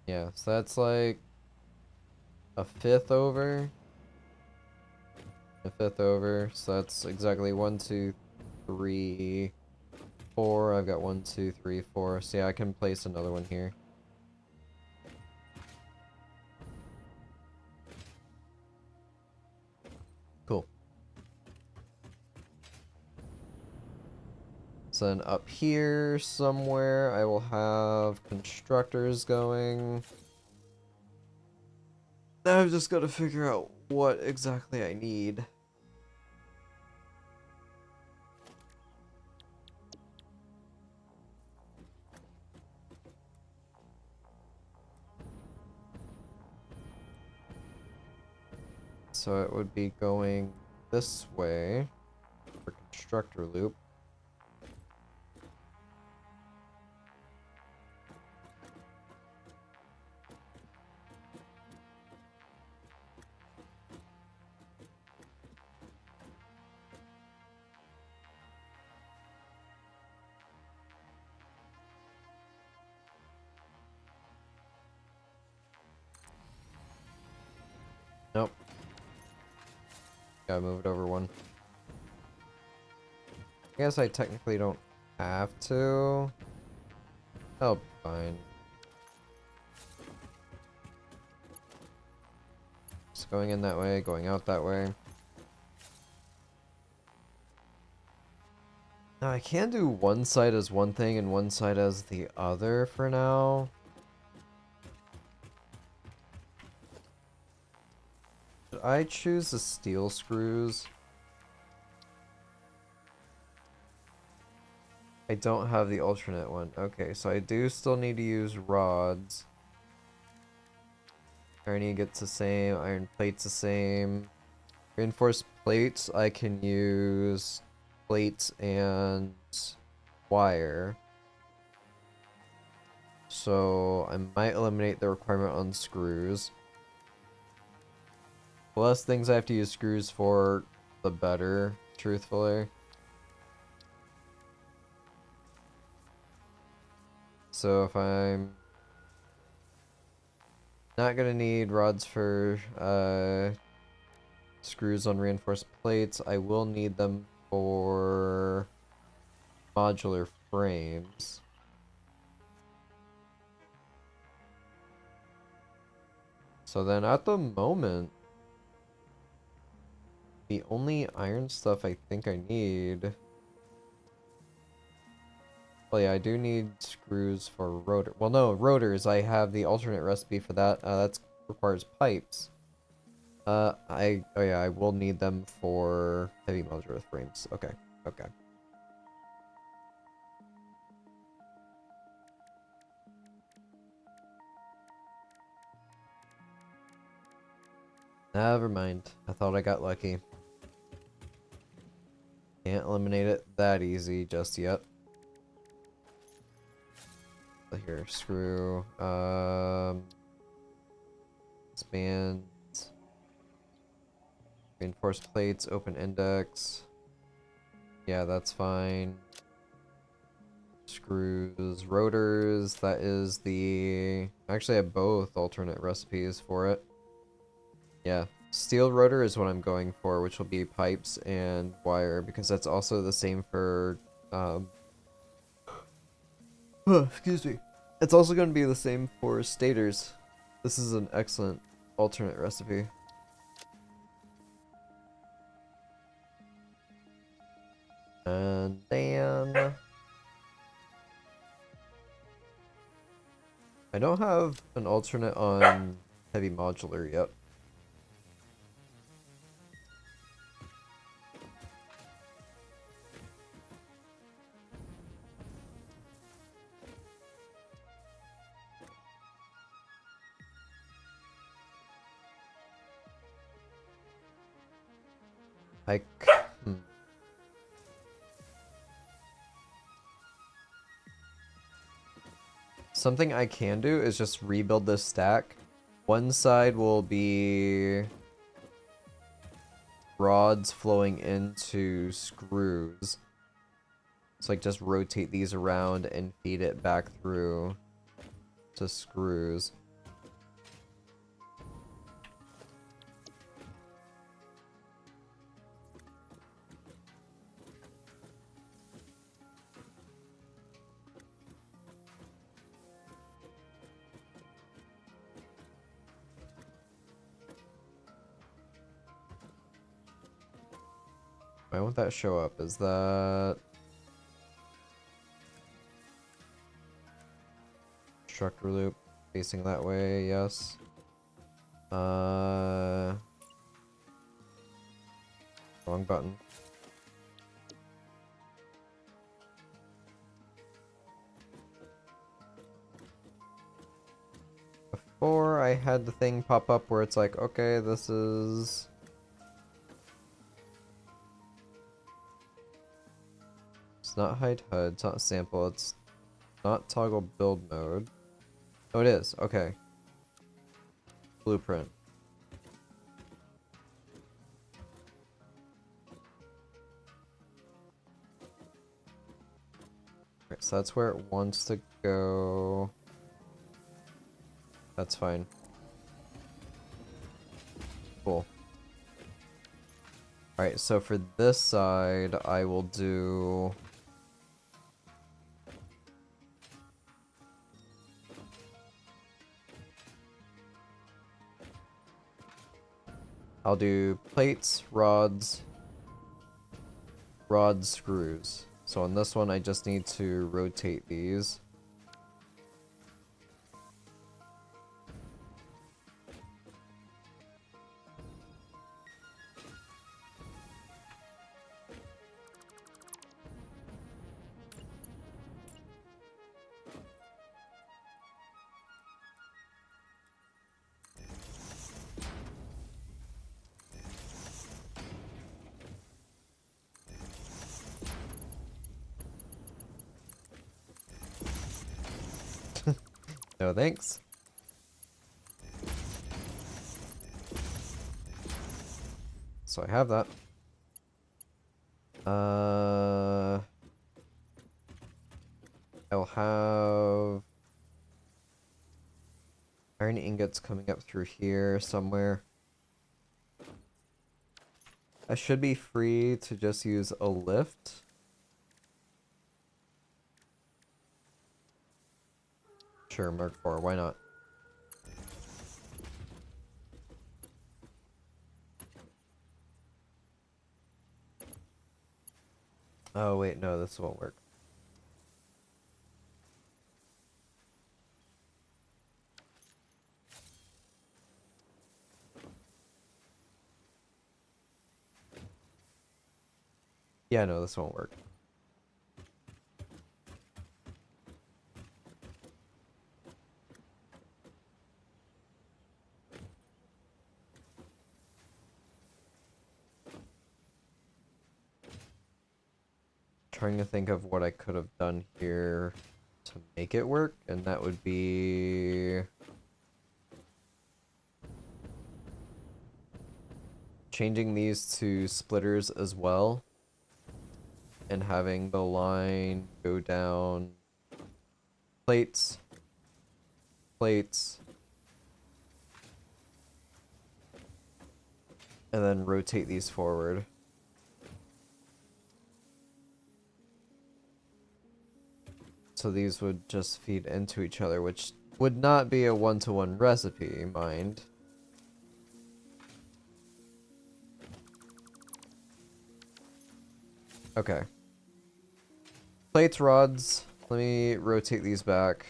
Yeah, so that's like a 5th over. A 5th over, so that's exactly 1, 2, 3, 4. I've got 1, 2, 3, 4. So yeah, I can place another one here. Cool. So then up here somewhere, I will have constructors going. Now I've just got to figure out what exactly I need. So it would be going this way for constructor loop. Nope. Gotta move it over one. I guess I technically don't have to. Oh, fine. Just going in that way, going out that way. Now I can do one side as one thing and one side as the other for now. Should I choose the steel screws? I don't have the alternate one. Okay, so I do still need to use rods. Iron gets the same, iron plate's the same. Reinforced plates, I can use plates and wire. So I might eliminate the requirement on screws. The less things I have to use screws for, the better, truthfully. So if I'm not gonna need rods for screws on reinforced plates, I will need them for modular frames. So then at the moment, the only iron stuff I think I need... Well, yeah, I do need screws for rotor. Well, no, rotors. I have the alternate recipe for that. That requires pipes. Oh yeah, I will need them for heavy modular frames. Okay, okay. Never mind. I thought I got lucky. Can't eliminate it that easy just yet. Here, screw. Expand. Reinforced plates, open index. Yeah, that's fine. Screws, rotors, that is the... Actually, I have both alternate recipes for it. Yeah, steel rotor is what I'm going for, which will be pipes and wire, because that's also the same for, excuse me. It's also going to be the same for stators. This is an excellent alternate recipe. And then... I don't have an alternate on heavy modular yet. Hmm. Something I can do is just rebuild this stack. One side will be rods flowing into screws. So like just rotate these around and feed it back through to screws. Why won't that show up? Is that... Constructor loop facing that way? Yes. Wrong button. Before I had the thing pop up where it's like, okay, this is... It's not hide HUD, it's not sample, it's not toggle build mode. Oh, it is. Okay. Blueprint. Okay, so that's where it wants to go. That's fine. Cool. Alright, so for this side, I will do... I'll do plates, rods, screws. So on this one, I just need to rotate these. No thanks. So I have that. I'll have iron ingots coming up through here somewhere. I should be free to just use a lift. Sure, Mark 4, why not? Oh wait, no, this won't work. Yeah, no, this won't work. Trying to think of what I could have done here to make it work, and that would be changing these to splitters as well and having the line go down plates, plates, and then rotate these forward. So these would just feed into each other, which would not be a one-to-one recipe, mind. Okay. Plates, rods. Let me rotate these back.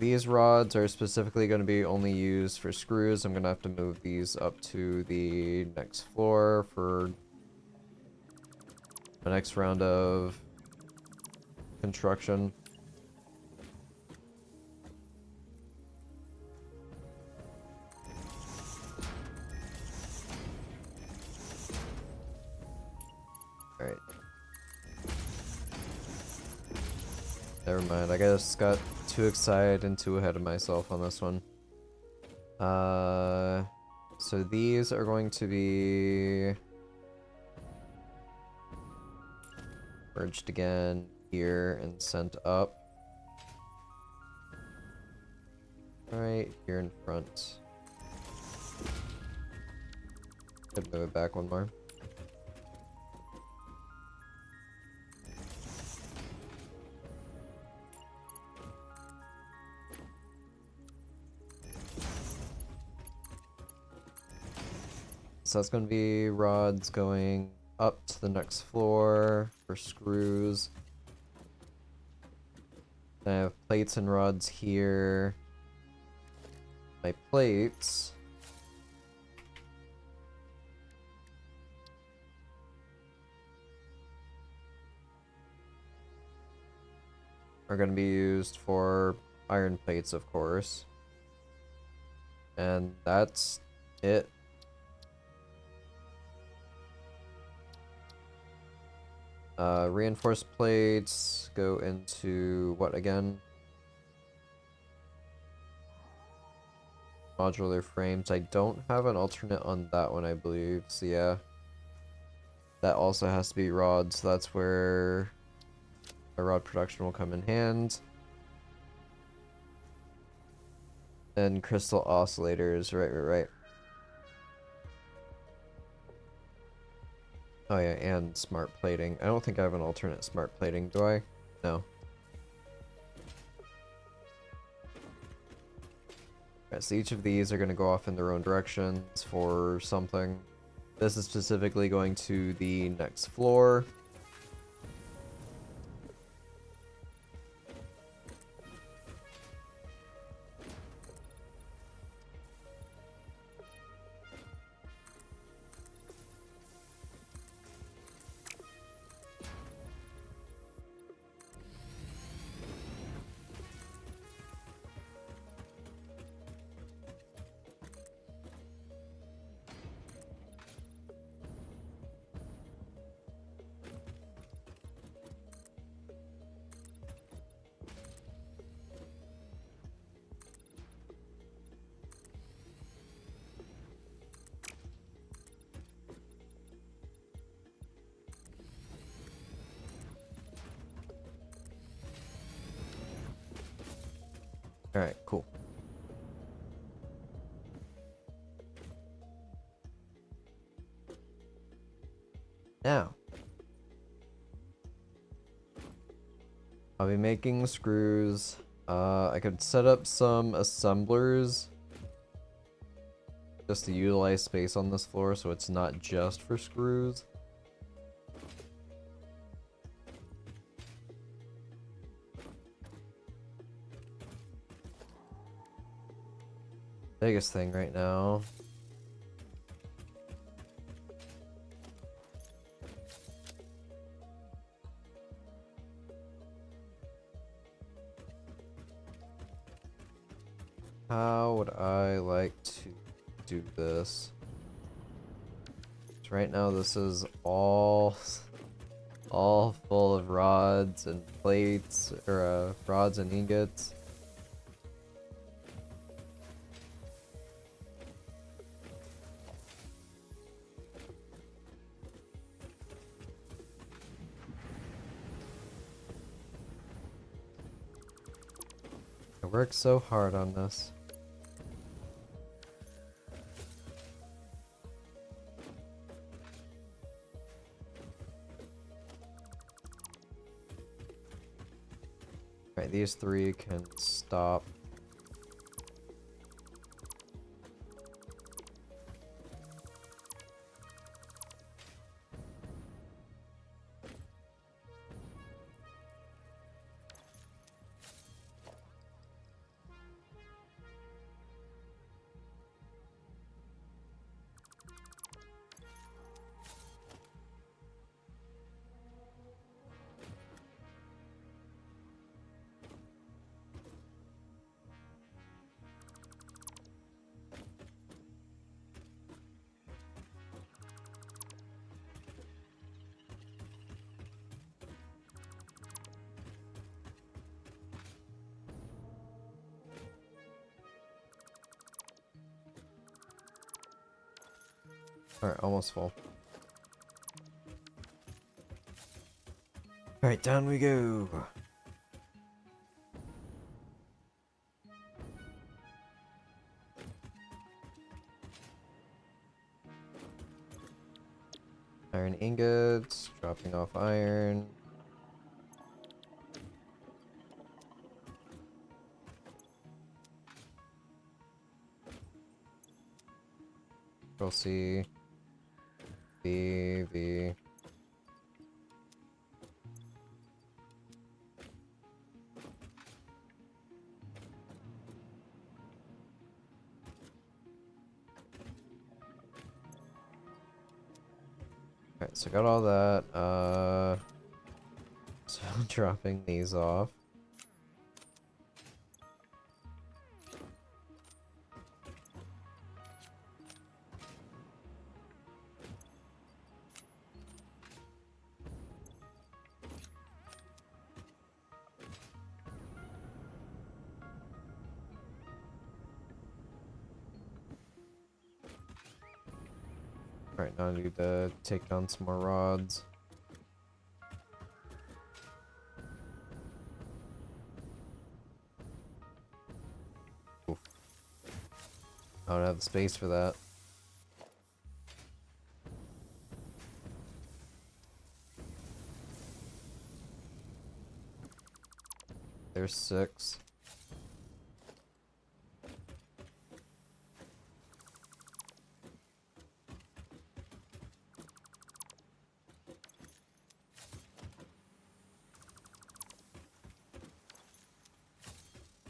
These rods are specifically going to be only used for screws. I'm going to have to move these up to the next floor for the next round of construction. Alright. Never mind, I just got too excited and too ahead of myself on this one. So these are going to be merged again here and sent up. Right here in front. Could move it back one more. So that's going to be rods going up to the next floor for screws. Then I have plates and rods here. My plates are going to be used for iron plates, of course. And that's it. Reinforced plates go into what again? Modular frames. I don't have an alternate on that one, I believe. So yeah. That also has to be rods. So that's where a rod production will come in hand. And crystal oscillators. Right. Oh yeah, and smart plating. I don't think I have an alternate smart plating, do I? No. Alright, so each of these are going to go off in their own directions for something. This is specifically going to the next floor. Alright, cool. Now, I'll be making screws. I could set up some assemblers just to utilize space on this floor so it's not just for screws. Biggest thing right now. How would I like to do this? So right now this is all full of rods and plates, or rods and ingots. I worked so hard on this. Right, these three can stop. Alright, almost full. Alright, down we go. Iron ingots, dropping off iron. Control C. V. Alright, so got all that. So dropping these off. Alright, now I need to take down some more rods. Oof. I don't have the space for that. There's 6.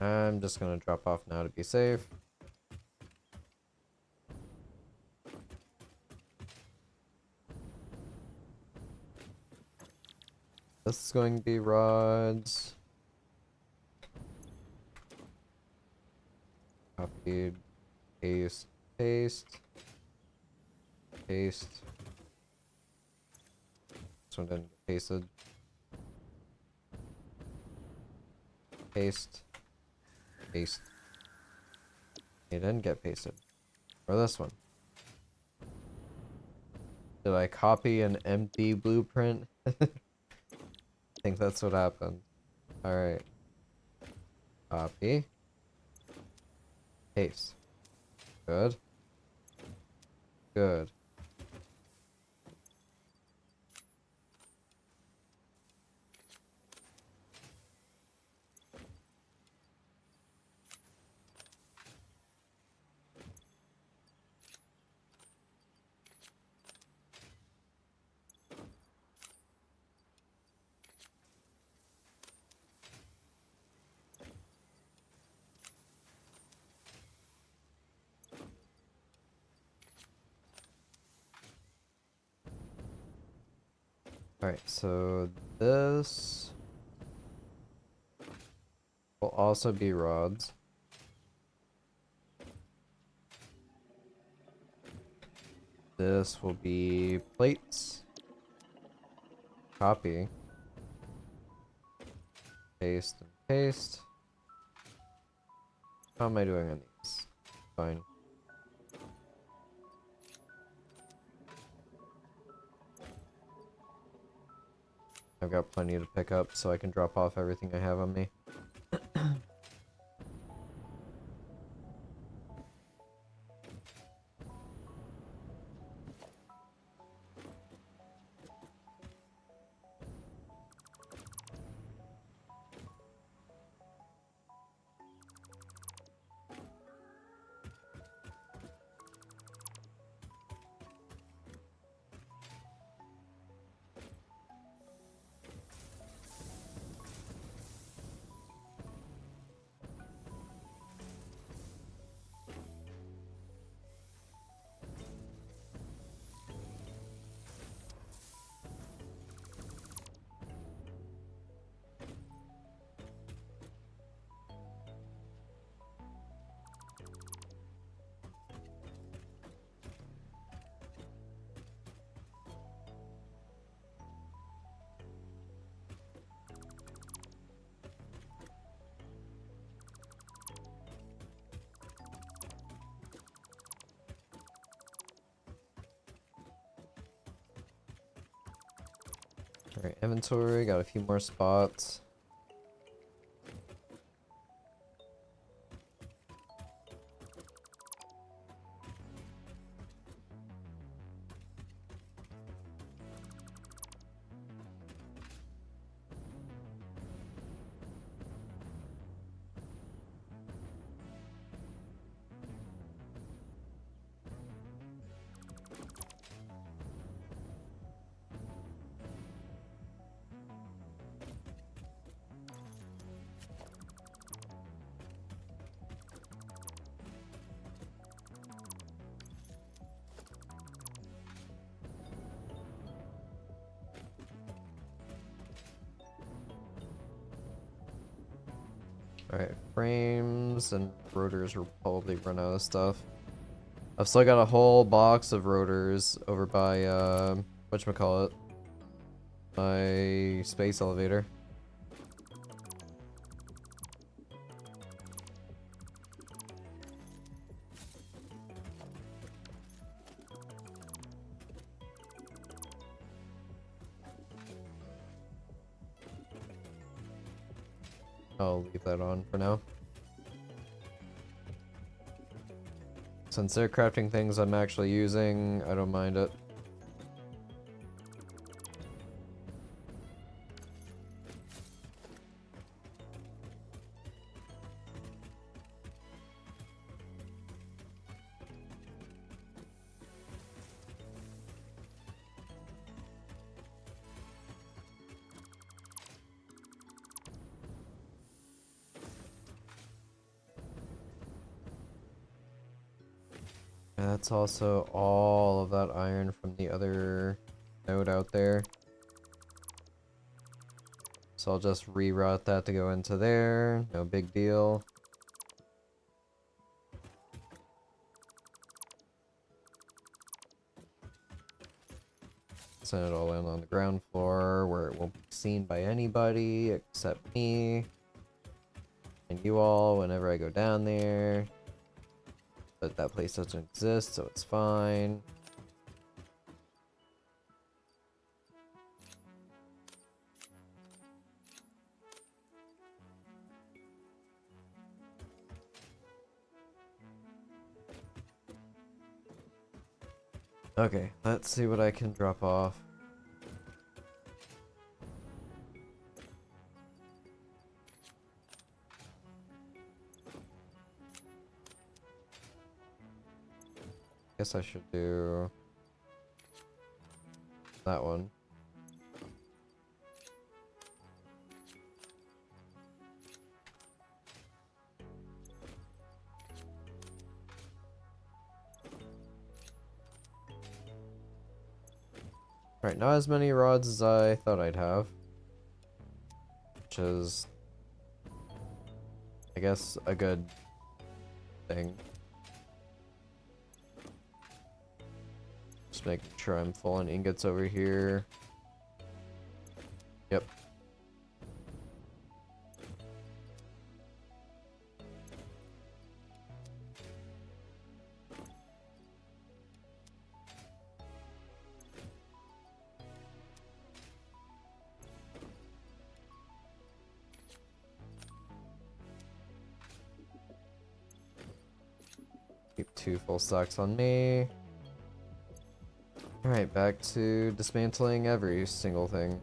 I'm just gonna drop off now to be safe. This is going to be rods. Copied. Paste. Paste. Paste. This one didn't get pasted. Paste. Paste. It didn't get pasted. Or this one. Did I copy an empty blueprint? I think that's what happened. Alright. Copy. Paste. Good. Good. Alright, so this will also be rods. This will be plates. Copy. Paste and paste. How am I doing on these? Fine. I've got plenty to pick up, so I can drop off everything I have on me. Alright, inventory, got a few more spots. Alright, frames and rotors will probably run out of stuff. I've still got a whole box of rotors over by, whatchamacallit, my space elevator. I'll leave that on for now. Since they're crafting things I'm actually using, I don't mind it. And that's also all of that iron from the other node out there. So I'll just reroute that to go into there. No big deal. Send it all in on the ground floor where it won't be seen by anybody except me and you all whenever I go down there. But that place doesn't exist, so it's fine. Okay, let's see what I can drop off. Guess I should do that one. Right, not as many rods as I thought I'd have. Which is, I guess, a good thing. Just make sure I'm full on ingots over here. Yep. Keep 2 full stacks on me. Alright, back to dismantling every single thing.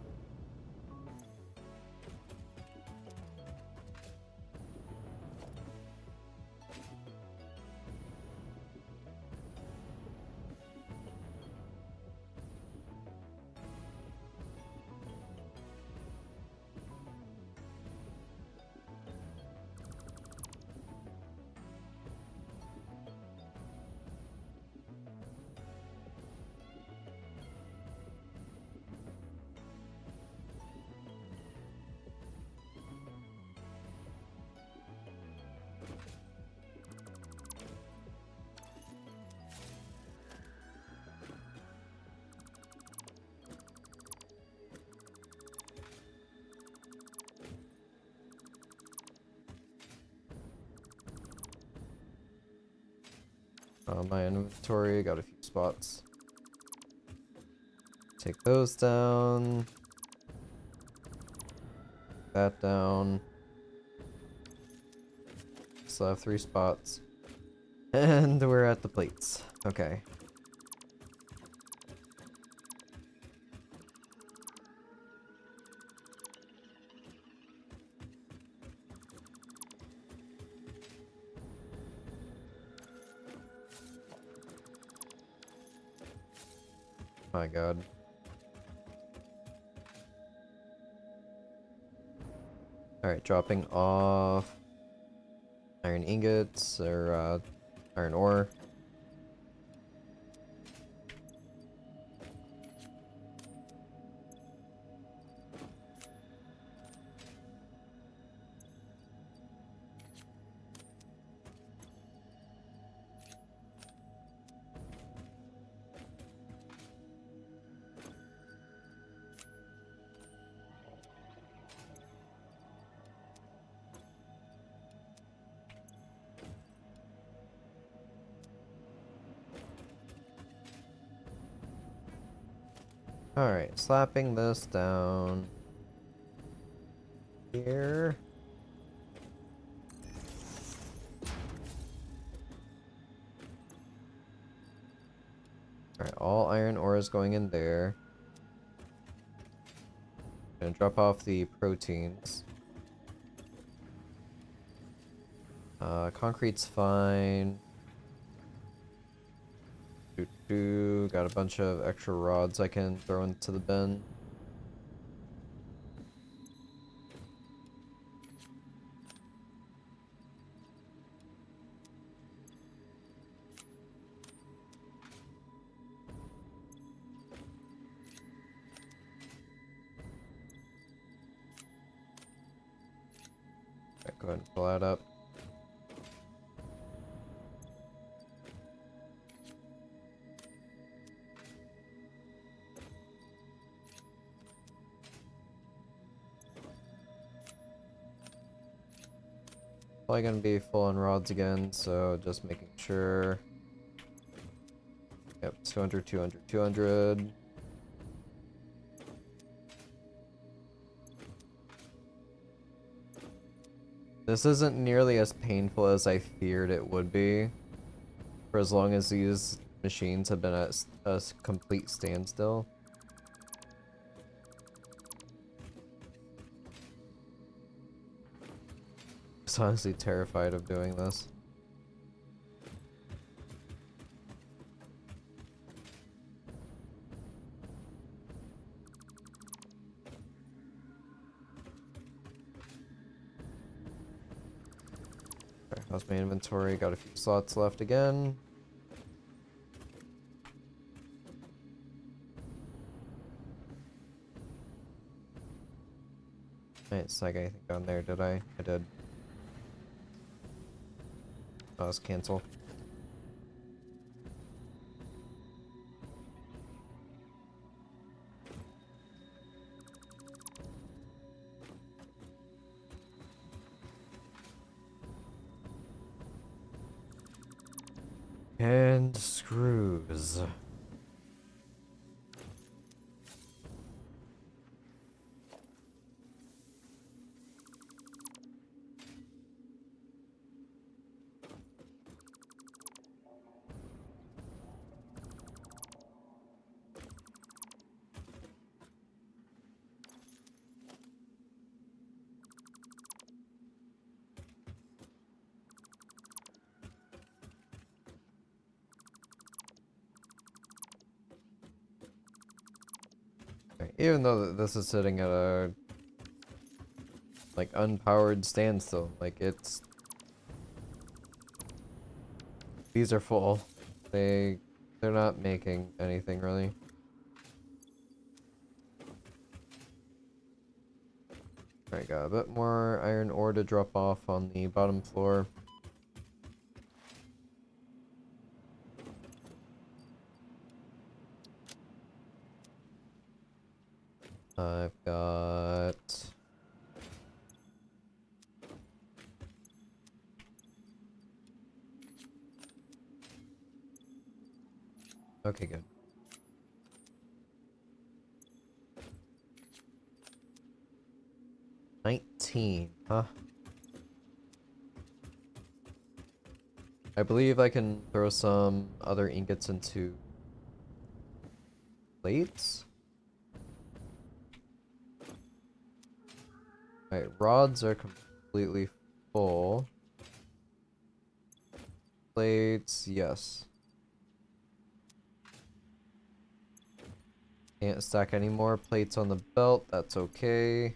My inventory, got a few spots. Take those down. That down. Still have 3 spots. And we're at the plates. Okay. My god. Alright, dropping off iron ingots, or iron ore. Alright, slapping this down here. Alright, all iron ore is going in there. Gonna drop off the proteins. Concrete's fine. Got a bunch of extra rods I can throw into the bin. go ahead and fill that up. Probably gonna be full on rods again, so just making sure. Yep, 200, 200, 200. This isn't nearly as painful as I feared it would be, for as long as these machines have been at a complete standstill. I was honestly terrified of doing this. Okay, how's my inventory? Got a few slots left again. I didn't snag anything down there, did I? I did. Oh, let's cancel. And screws. Okay, even though this is sitting at a like unpowered standstill, like these are full. They're not making anything really. Alright, got a bit more iron ore to drop off on the bottom floor. I've got... Okay, good. $19, huh? I believe I can throw some other ingots into plates? Alright, rods are completely full. Plates, yes. Can't stack any more plates on the belt, that's okay.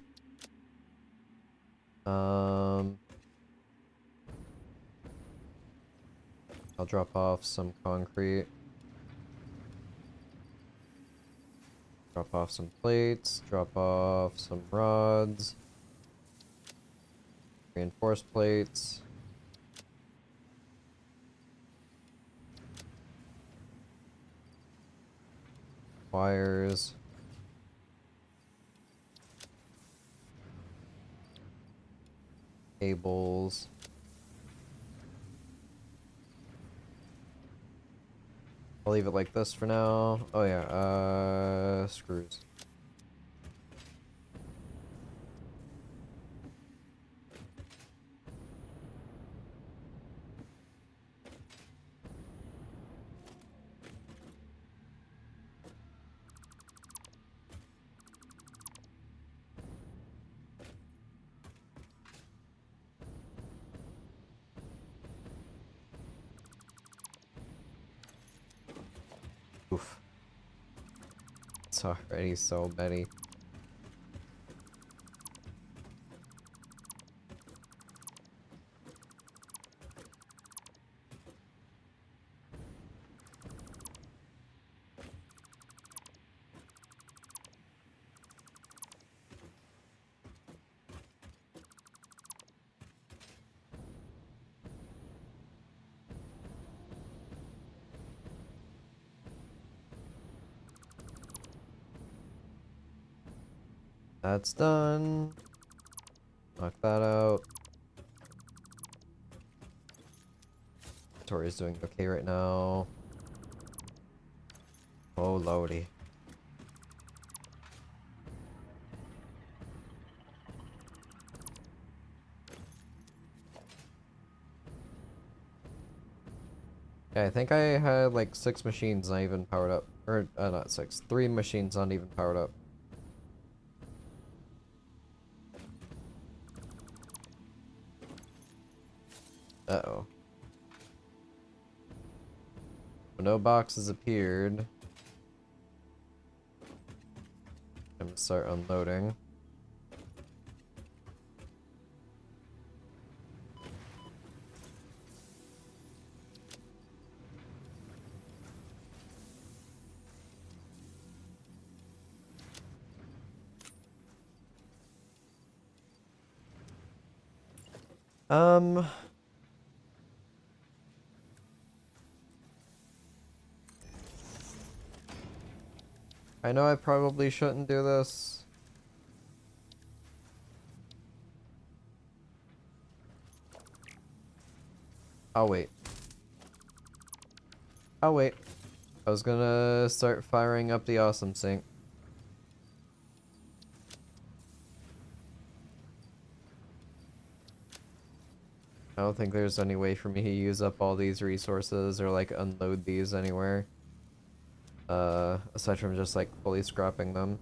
I'll drop off some concrete. Drop off some plates, drop off some rods. Reinforced plates. Wires. Cables. I'll leave it like this for now. Oh yeah, screws. Oof. It's already so many. That's done. Knock that out. Tori's doing okay right now. Oh, lordy. Yeah, I think I had like 6 machines not even powered up. Or, not 6. 3 machines not even powered up. Uh-oh. No boxes appeared. I'm gonna start unloading. Um, I know I probably shouldn't do this. I'll wait. I'll wait. I was gonna start firing up the awesome sink. I don't think there's any way for me to use up all these resources or like unload these anywhere. Aside from just like fully scrapping them.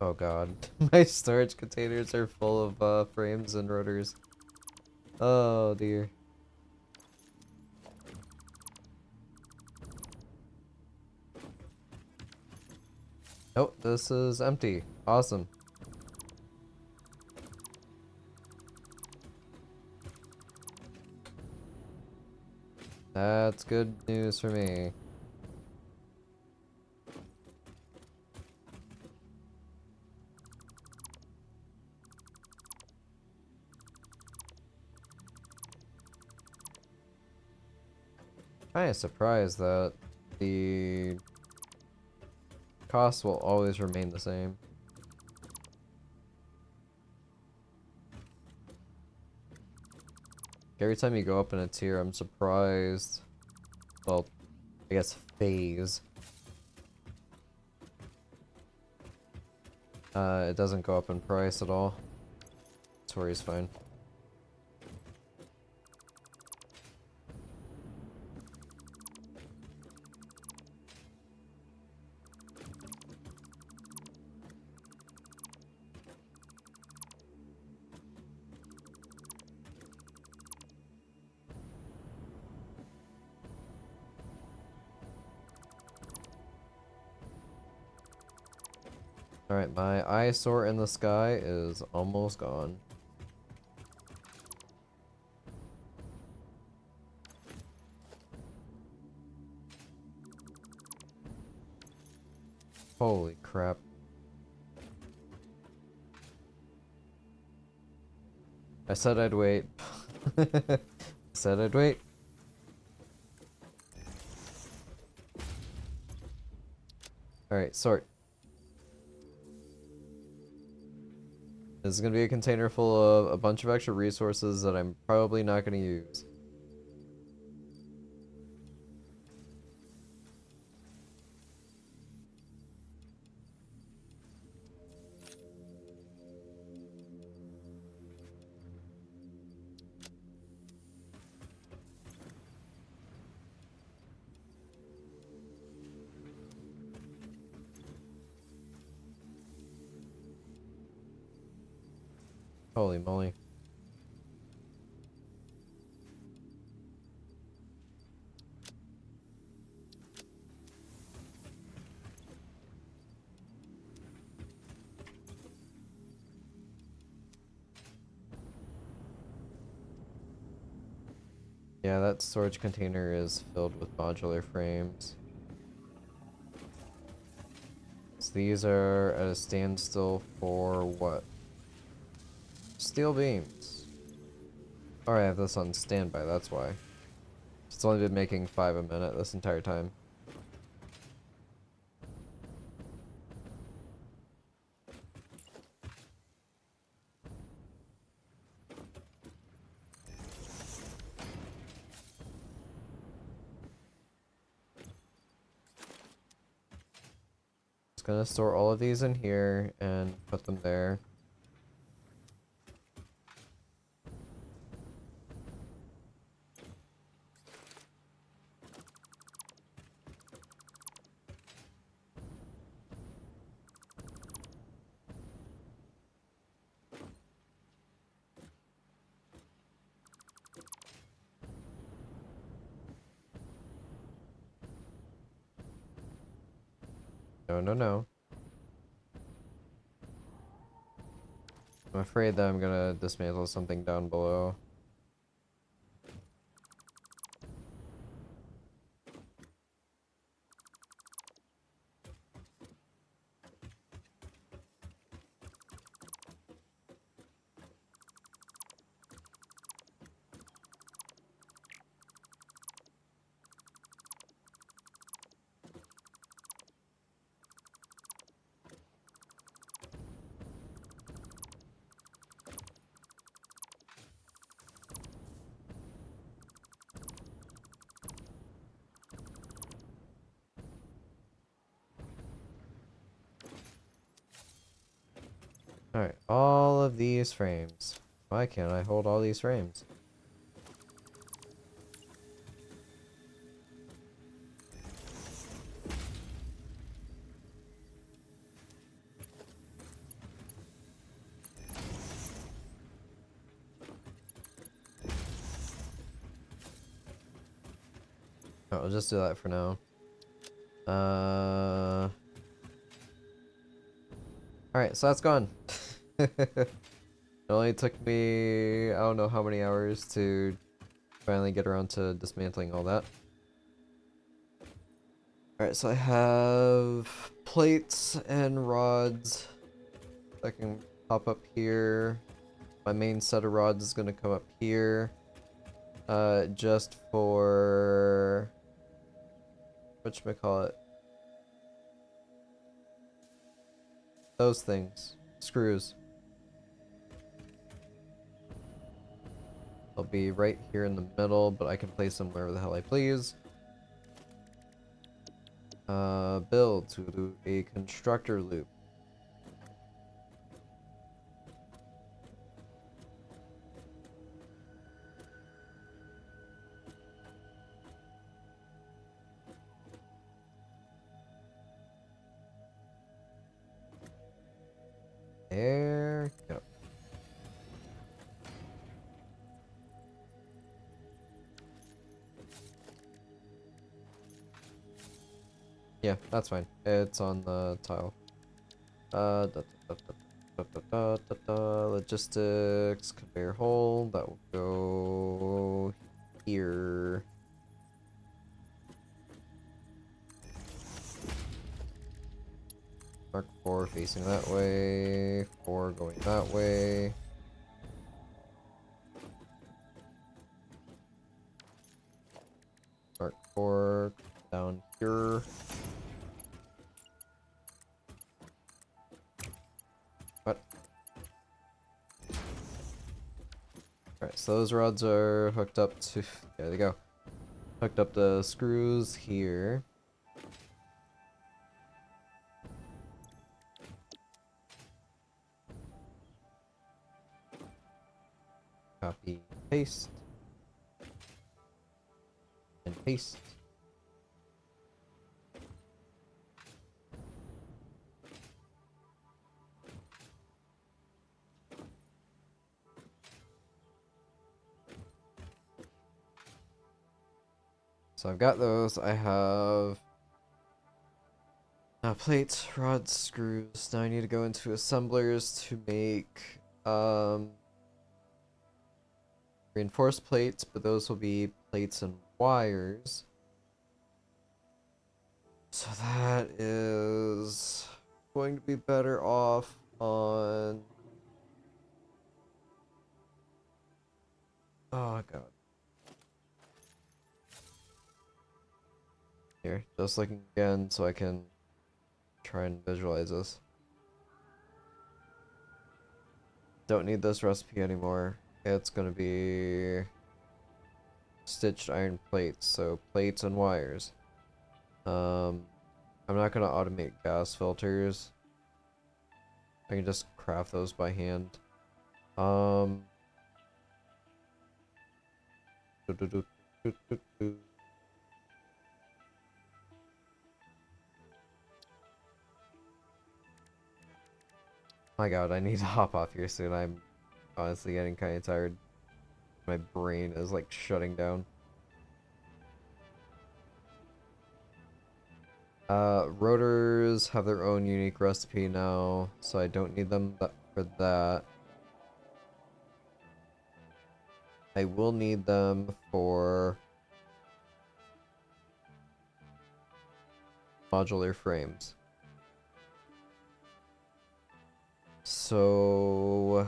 Oh god. My storage containers are full of frames and rotors. Oh dear. Nope, this is empty. Awesome. That's good news for me. Kinda surprised that the cost will always remain the same. Every time you go up in a tier, I'm surprised. Well, I guess phase. It doesn't go up in price at all. Tori's fine. Alright, my eyesore in the sky is almost gone. Holy crap. I said I'd wait. I said I'd wait. Alright, sort. This is gonna be a container full of a bunch of extra resources that I'm probably not gonna use. Holy moly. Yeah, that storage container is filled with modular frames. So these are at a standstill for what? Steel beams. Oh, I have this on standby, that's why. It's only been making 5 a minute this entire time. Just gonna store all of these in here and put them there. No, no, no. I'm afraid that I'm gonna dismantle something down below. Alright, all of these frames. Why can't I hold all these frames? Oh, I'll just do that for now. Alright, so that's gone. It only took me, I don't know how many hours to finally get around to dismantling all that. Alright, so I have plates and rods that can pop up here. My main set of rods is gonna come up here. Just for whatchamacallit? Those things. Screws. They'll be right here in the middle, but I can place them wherever the hell I please. Build to do a constructor loop. There you go. Yeah, that's fine. It's on the tile. Logistics, conveyor hole, that will go here. Mark 4 facing that way, 4 going that way. Mark 4 down here. What? Alright, so those rods are hooked up to, there they go. Hooked up the screws here. Copy, paste, and paste. So I've got those. I have plates, rods, screws. Now I need to go into assemblers to make reinforced plates, but those will be plates and wires. So that is going to be better off on... Oh god. Here, just looking again so I can try and visualize this. Don't need this recipe anymore. It's gonna be stitched iron plates, so plates and wires. I'm not gonna automate gas filters. I can just craft those by hand. Um, do, do, do, do, do, do. My god, I need to hop off here soon. I'm honestly getting kind of tired. My brain is like shutting down. Rotors have their own unique recipe now, so I don't need them for that. I will need them for modular frames. So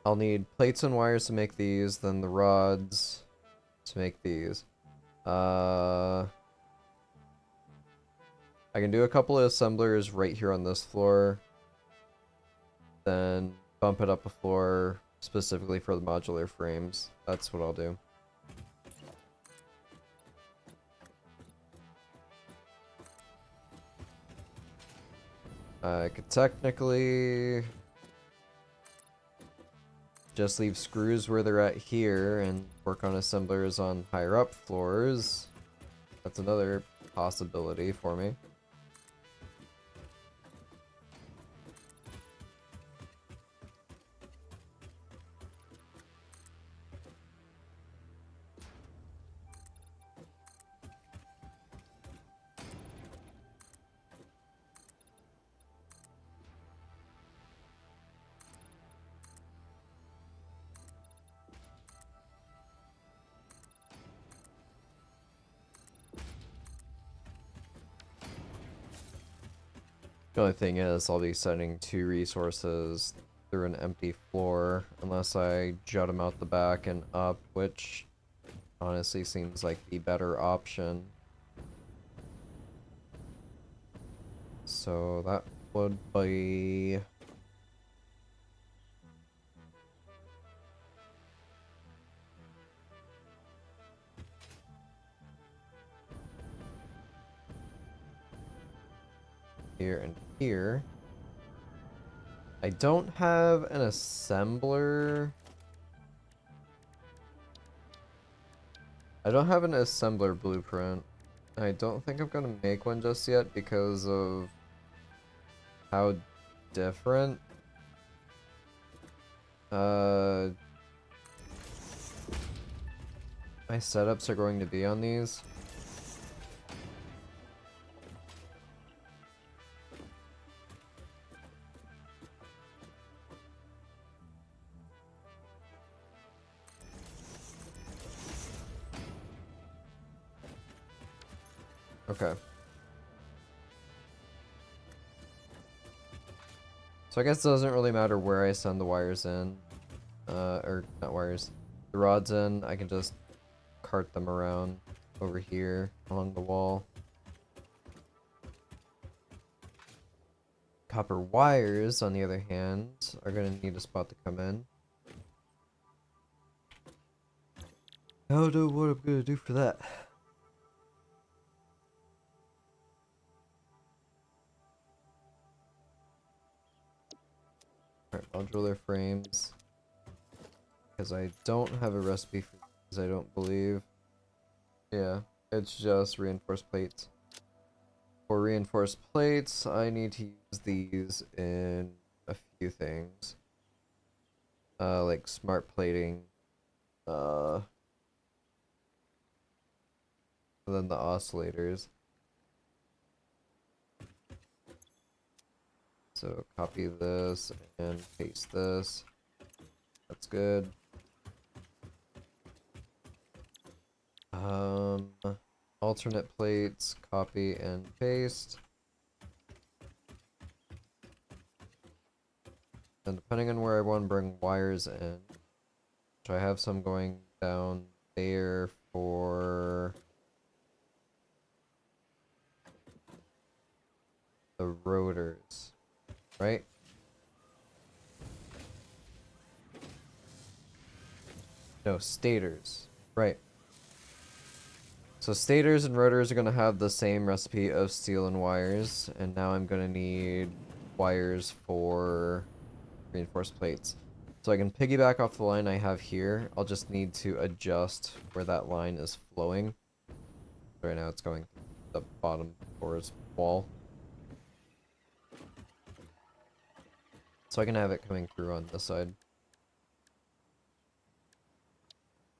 I'll need plates and wires to make these, then the rods to make these. I can do a couple of assemblers right here on this floor, then bump it up a floor specifically for the modular frames. That's what I'll do. I could technically just leave screws where they're at here and work on assemblers on higher up floors. That's another possibility for me. The only thing is, I'll be sending 2 resources through an empty floor unless I jut them out the back and up, which honestly seems like the better option. So that would be... here and here. I don't have an assembler. I don't have an assembler blueprint. I don't think I'm gonna make one just yet because of how different my setups are going to be on these. Okay. So I guess it doesn't really matter where I send the wires in. Or not wires. The rods in, I can just cart them around over here along the wall. Copper wires, on the other hand, are gonna need a spot to come in. I don't know what I'm gonna do for that. Alright, modular frames. Because I don't have a recipe for these, I don't believe. Yeah, it's just reinforced plates. For reinforced plates, I need to use these in a few things. Like smart plating. And then the oscillators. So copy this and paste this. That's good. Alternate plates, copy and paste. And depending on where I want to bring wires in, which I have some going down there for the rotors, right? No, stators, right. So stators and rotors are going to have the same recipe of steel and wires, and now I'm going to need wires for reinforced plates. So I can piggyback off the line I have here. I'll just need to adjust where that line is flowing. Right now it's going the bottom towards wall. So I can have it coming through on this side.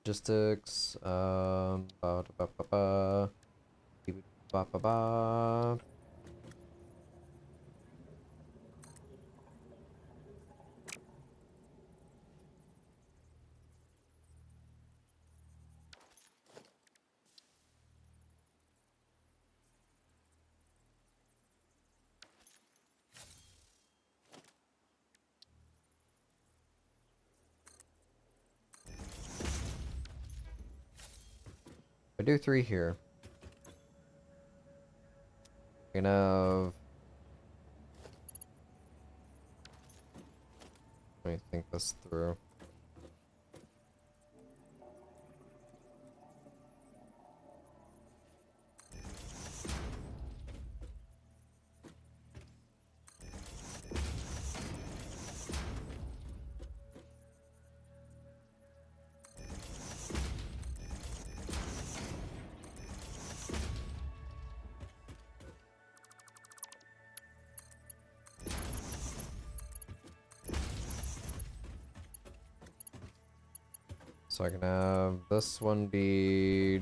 Logistics, ba -ba -ba -ba -ba. Ba -ba -ba. I do 3 here. I can have... Let me think this through. So I can have this one be...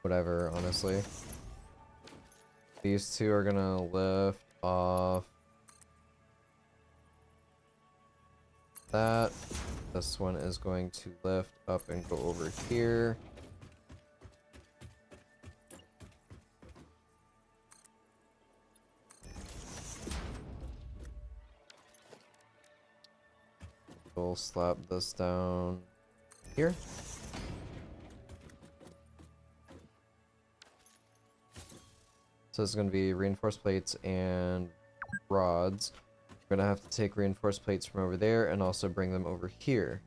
whatever, honestly. These two are gonna lift off that. This one is going to lift up and go over here. We'll slap this down here. So it's going to be reinforced plates and rods. We're going to have to take reinforced plates from over there and also bring them over here.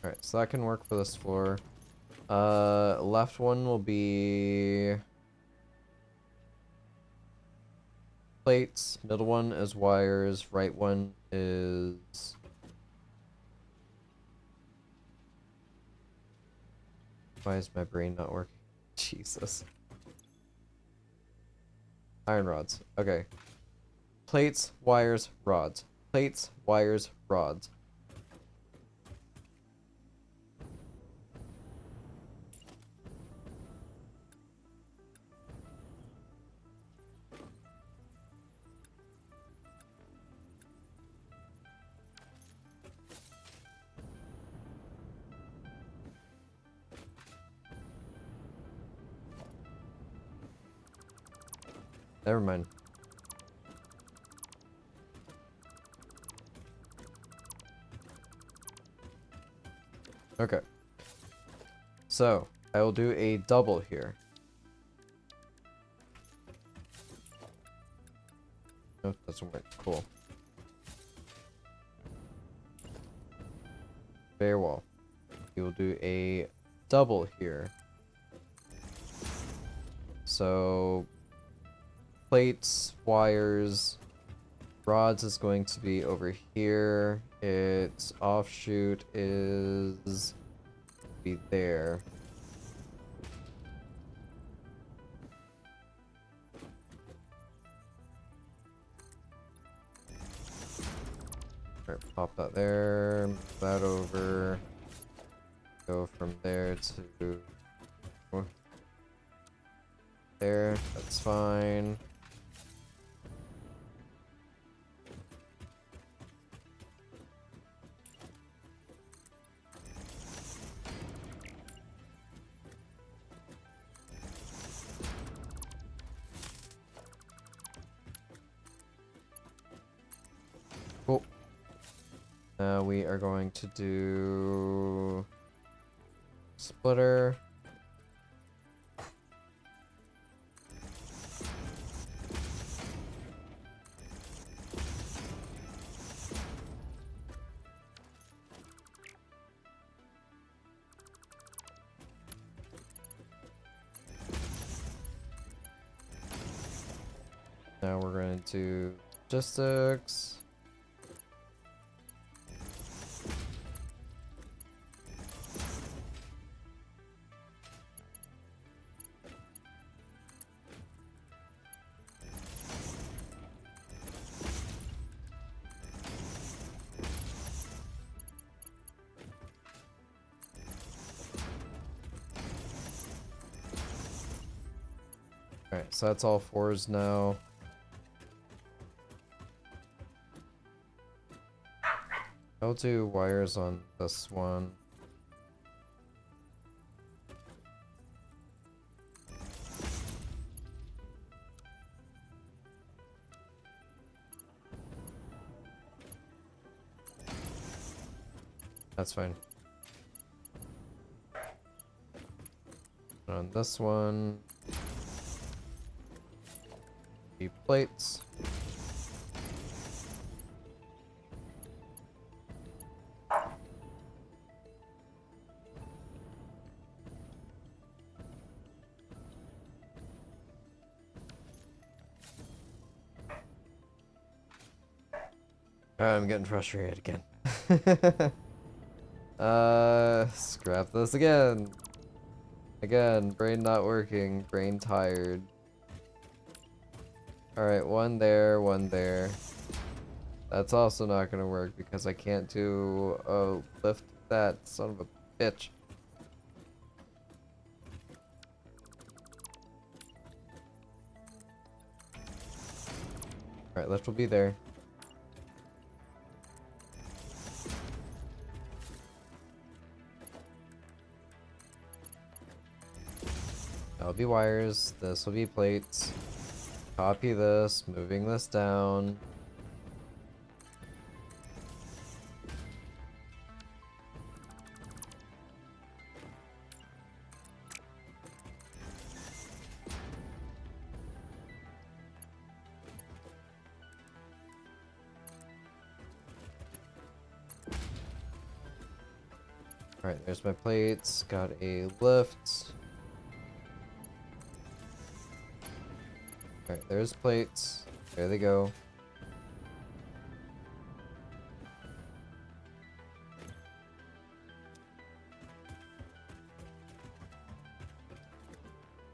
Alright, so that can work for this floor. Left one will be plates, middle one is wires, right one is... Why is my brain not working? Jesus. Iron rods. Okay. Plates, wires, rods. Plates, wires, rods. Never mind. Okay. So, I will do a double here. Nope, doesn't work. Cool. Bare wall. We will do a double here. So, plates, wires, rods is going to be over here. Its offshoot is be there. Alright, pop that there, move that over, go from there to there, that's fine. Cool. Now we are going to do splitter. Now we're going to do logistics. Alright, so that's all fours now. I'll do wires on this one. That's fine. On this one, the plates. I'm getting frustrated again. Scrap this again. Again, brain not working, brain tired. Alright, one there, one there. That's also not gonna work because I can't do lift that son of a bitch. Alright, lift will be there. That'll be wires, this will be plates. Copy this, moving this down. Alright, there's my plates, got a lift. Alright, there's plates. There they go.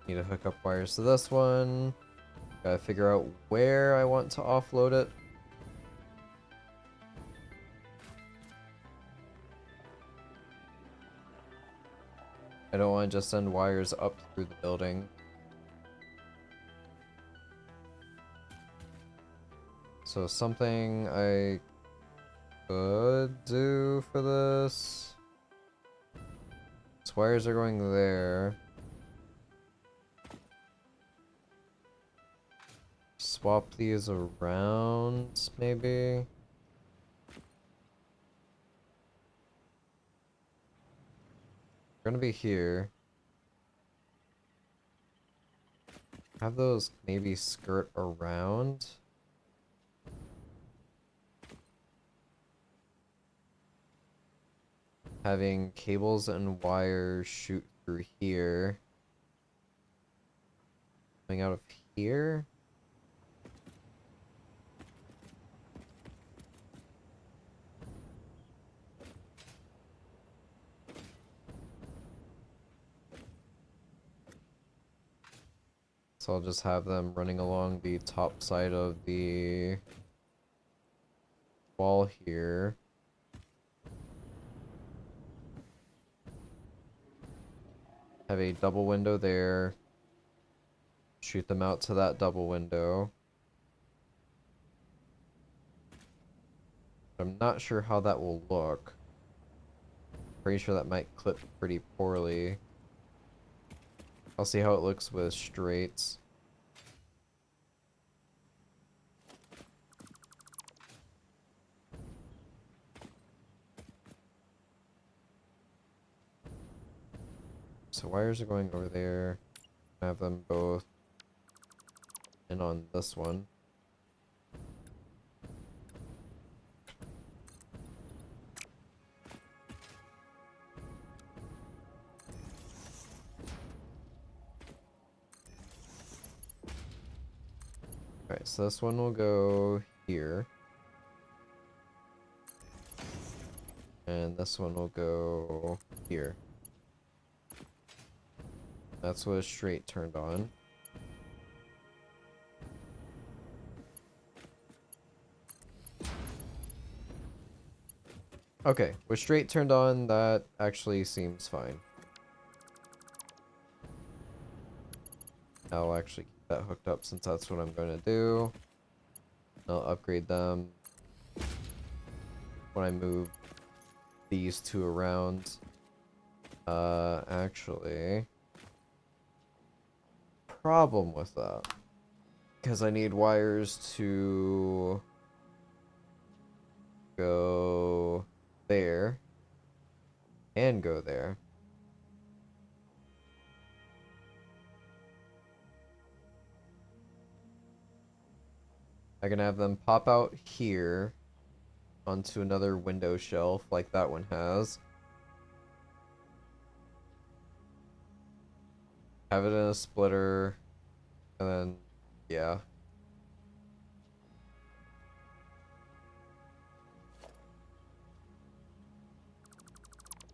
Need to hook up wires to this one. Gotta figure out where I want to offload it. I don't want to just send wires up through the building. So something I could do for this. These wires are going there. Swap these around, maybe. They're gonna be here. Have those maybe skirt around. Having cables and wires shoot through here. Coming out of here. So I'll just have them running along the top side of the wall here. Have a double window there. Shoot them out to that double window. I'm not sure how that will look. Pretty sure that might clip pretty poorly. I'll see how it looks with straights. So wires are going over there. Have them both in on this one. Alright, so this one will go here. And this one will go here. That's what is straight turned on. Okay, with straight turned on, that actually seems fine. I'll actually keep that hooked up since that's what I'm going to do. I'll upgrade them when I move these two around. Actually, problem with that, because I need wires to go there and go there. I can have them pop out here onto another window shelf like that one has. Have it in a splitter, and then, yeah.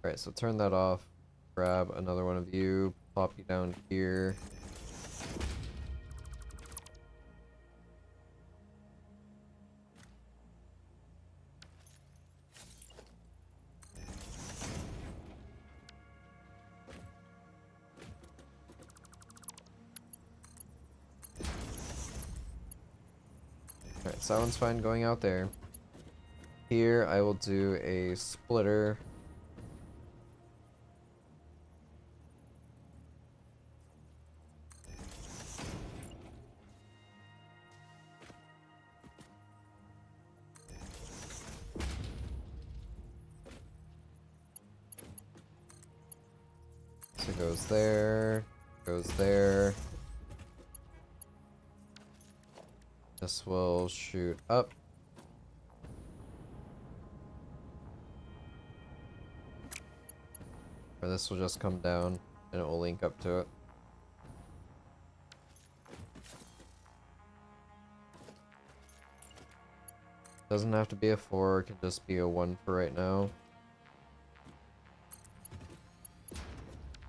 Alright, so turn that off. Grab another one of you, plop you down here. Alright, so that one's fine going out there. Here, I will do a splitter. So it goes there, goes there. This will shoot up. Or this will just come down and it will link up to it. Doesn't have to be a 4, it can just be a 1 for right now.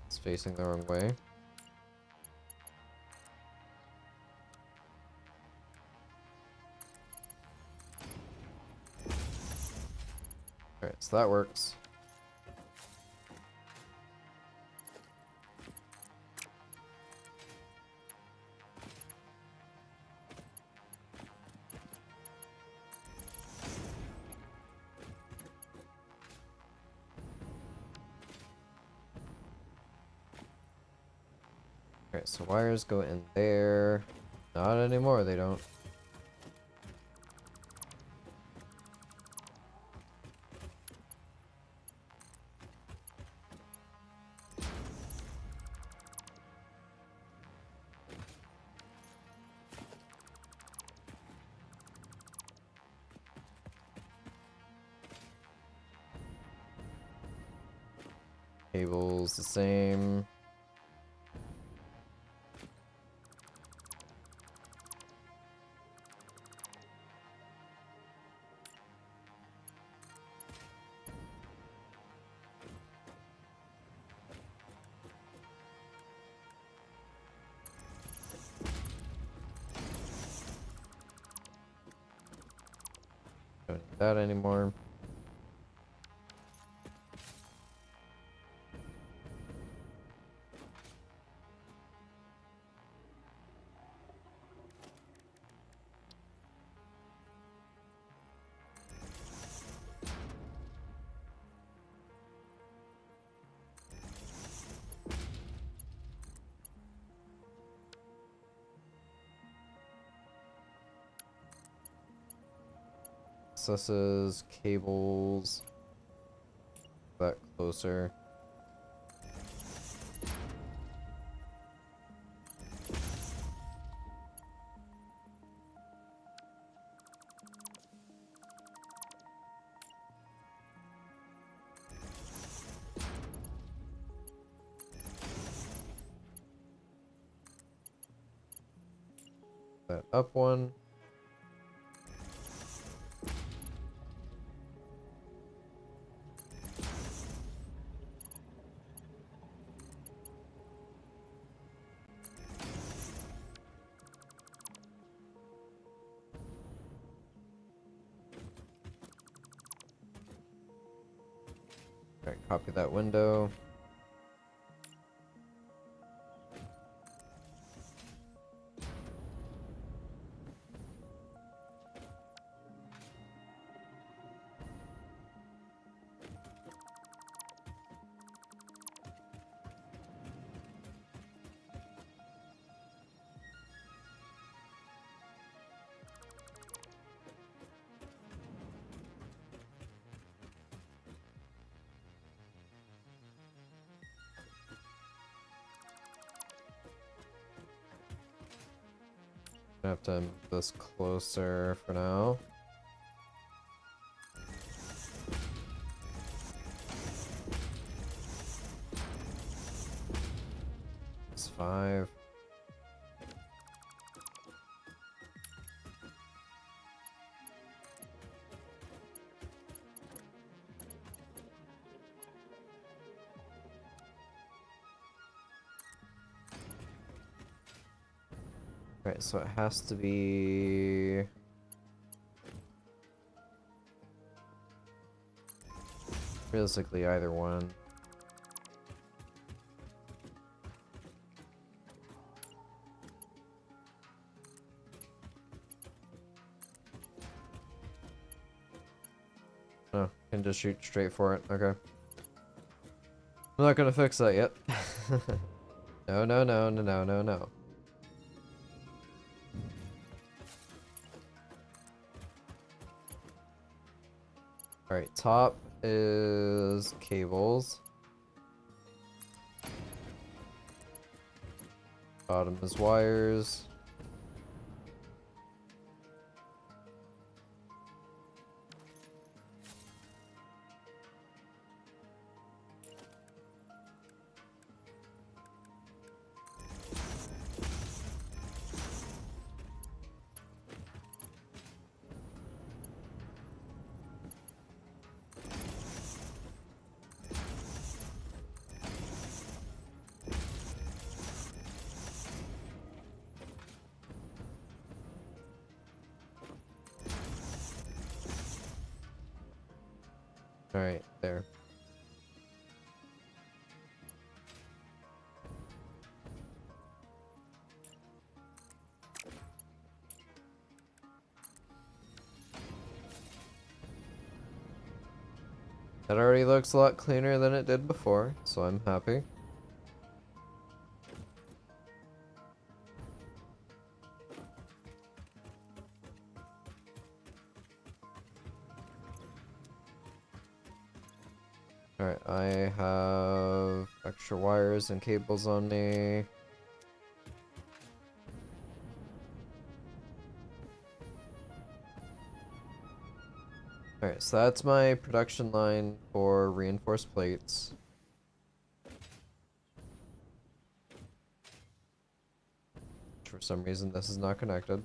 It's facing the wrong way. Alright, so that works. Alright, so wires go in there. Not anymore, they don't. Cable's the same. Don't need that anymore. Accesses, cables, that closer. That up one. Alright, copy that window. I have to move this closer for now. It's 5. Right, so it has to be realistically either one. Oh, can just shoot straight for it. Okay. I'm not gonna fix that yet. No, no, no, no, no, no, no. Alright, top is cables. Bottom is wires. Alright, there. That already looks a lot cleaner than it did before, so I'm happy. Alright, I have extra wires and cables on me. Alright, so that's my production line for reinforced plates. For some reason, this is not connected.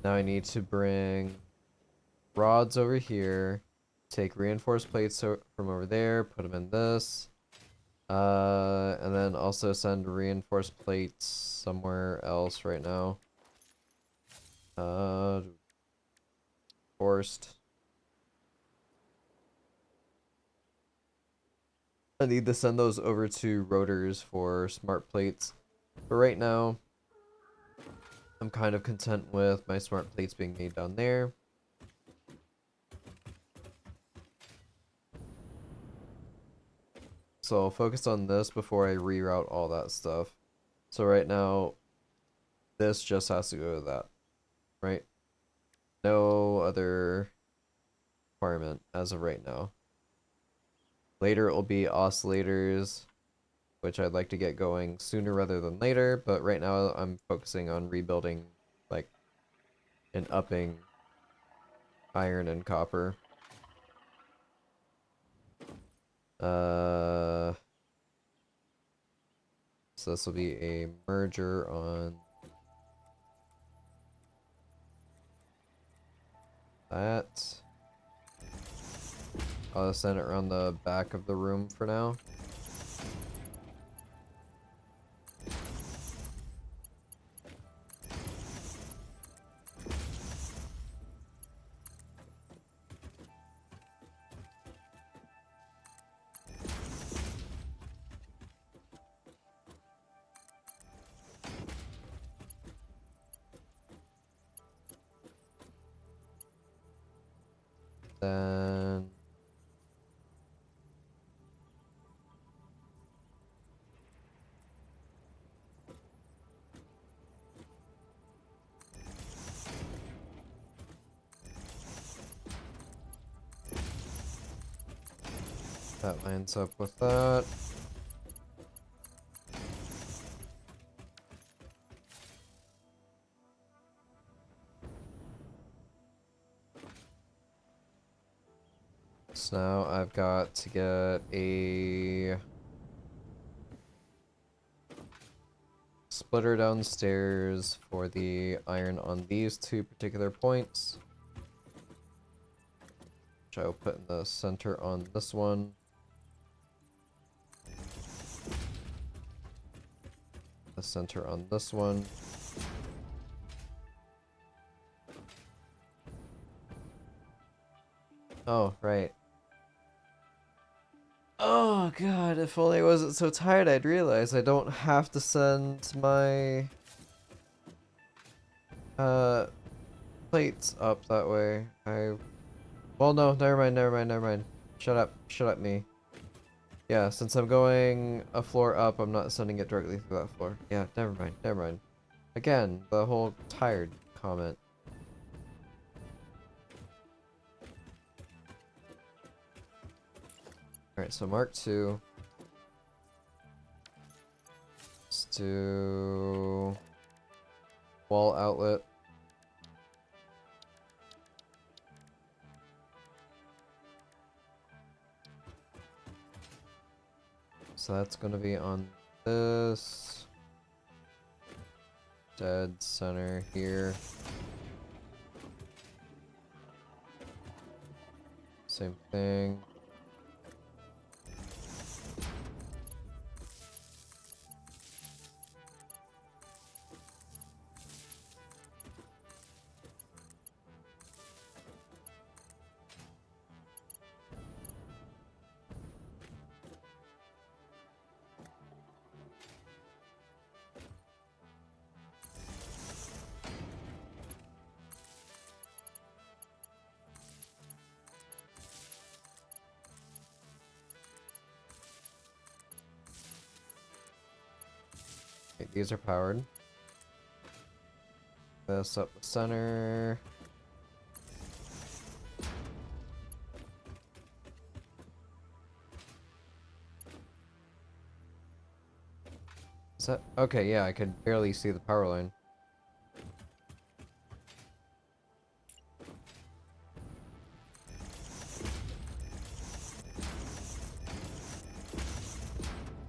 Now I need to bring rods over here take reinforced plates from over there, put them in this. And then also send reinforced plates somewhere else right now. Forced. I need to send those over to rotors for smart plates. But right now, I'm kind of content with my smart plates being made down there. So I'll focus on this before I reroute all that stuff. So right now, this just has to go to that, right? No other requirement as of right now. Later it will be oscillators, which I'd like to get going sooner rather than later, but right now I'm focusing on rebuilding, like, and upping iron and copper. So this will be a merger on that. I'll send it around the back of the room for now. Then that lines up with that. So now I've got to get a splitter downstairs for the iron on these two particular points, which I will put in the center on this one. The center on this one. Oh, right. Oh god, if only I wasn't so tired, I'd realize I don't have to send my plates up that way. Well, no, never mind. Shut up me. Yeah, since I'm going a floor up, I'm not sending it directly through that floor. Yeah, never mind. Again, the whole tired comment. Alright, so Mark II. Let's do wall outlet. So that's gonna be on this dead center here. Same thing. Okay, these are powered. This up the center. Is that okay? Yeah, I could barely see the power line.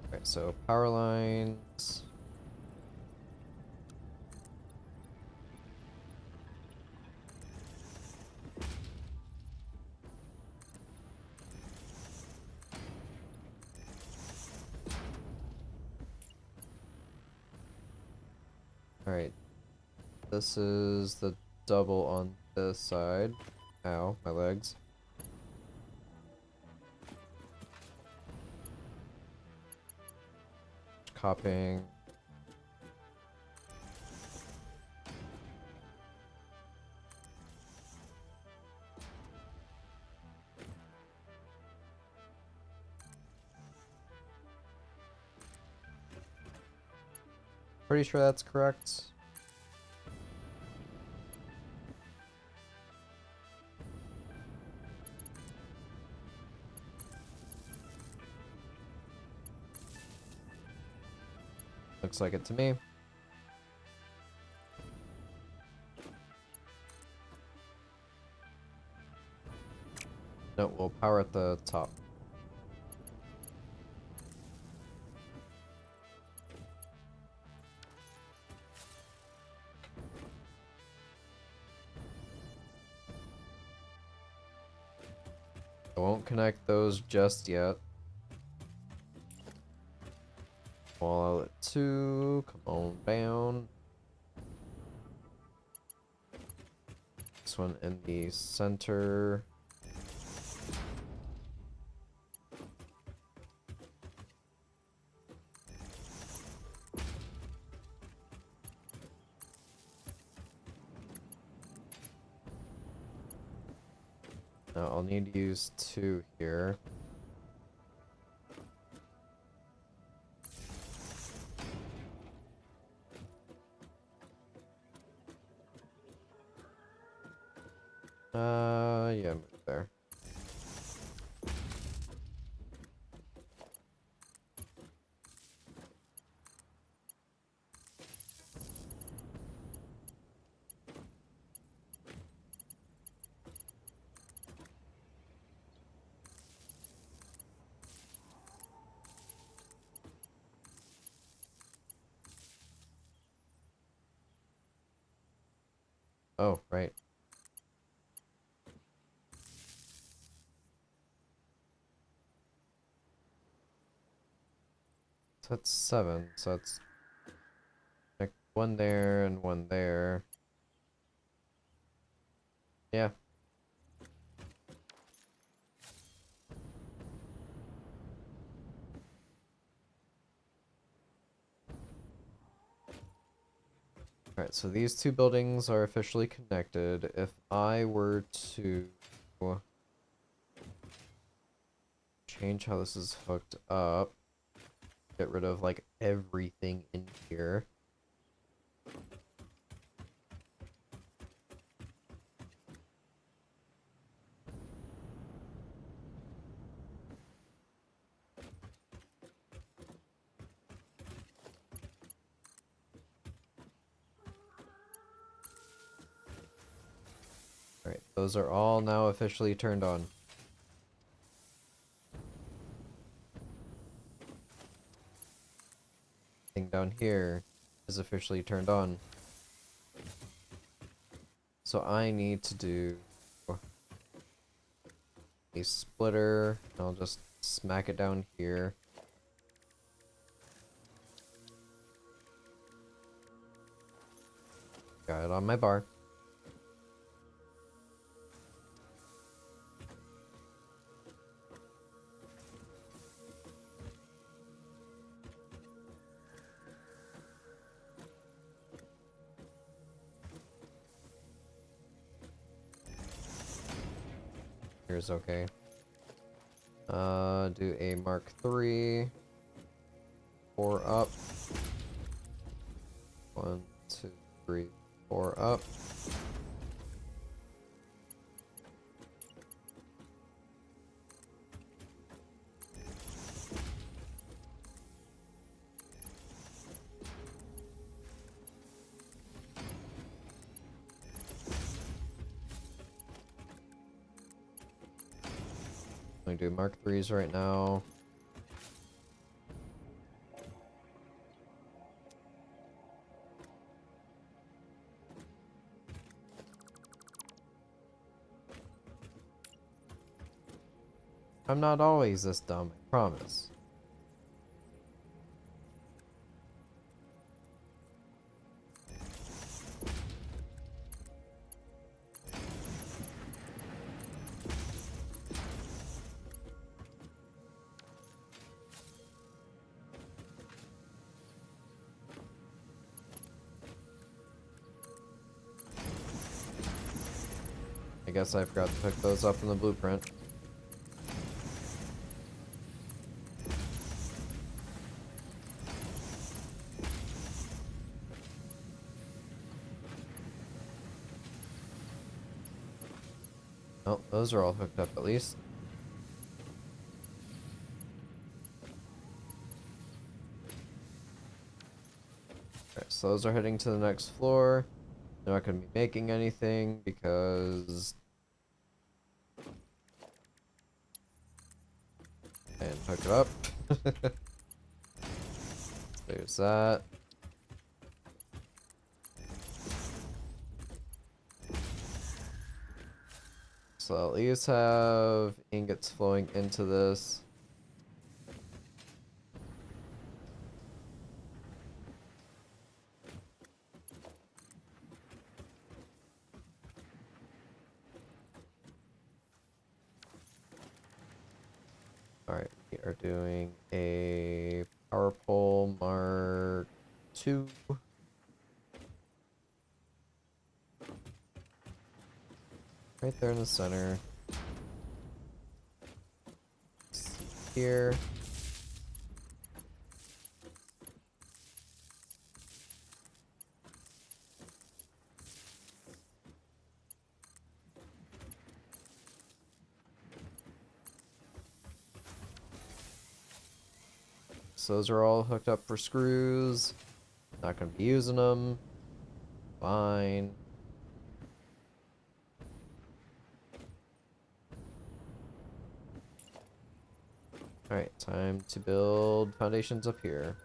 Alright, so power lines. Alright. This is the double on this side. Ow, my legs. Copying. Pretty sure that's correct. Looks like it to me. No, we'll power at the top. I won't connect those just yet. Wall outlet 2, come on down. This one in the center. Now I'll need to use 2 here. Yeah, move there. Oh, right. So that's 7, so that's like 1 there and 1 there. Yeah. Alright, so these 2 buildings are officially connected. If I were to change how this is hooked up, get rid of like everything in here. Alright, those are all now officially turned on. Thing down here is officially turned on. So I need to do a splitter. I'll just smack it down here. Got it on my bar. Here's okay. Do a Mark 3. 4 up. 1, 2, 3, 4 up. I'm gonna do Mark 3s right now. I'm not always this dumb, I promise. guess I forgot to pick those up in the blueprint. Oh, those are all hooked up at least. Okay, so those are heading to the next floor. They're not going to be making anything because... And hook it up. There's that. So at least have ingots flowing into this. Alright, we are doing a power pole mark 2. Right there in the center. Here. So those are all hooked up for screws. Not going to be using them. Fine. Alright, time to build foundations up here.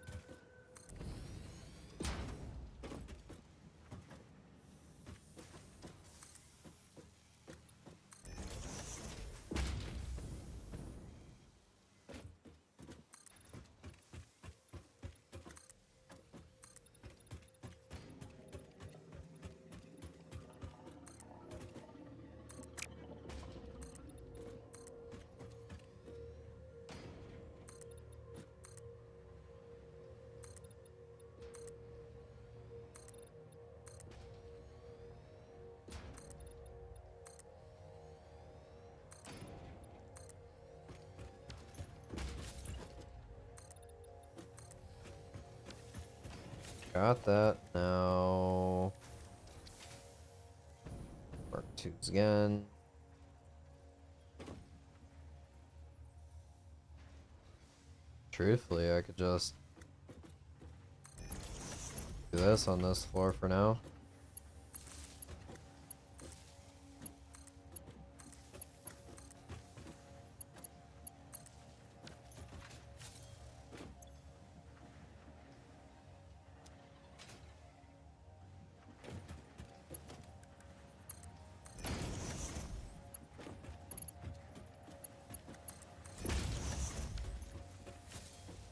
Got that. Now... Mark 2s again. Truthfully, I could just do this on this floor for now.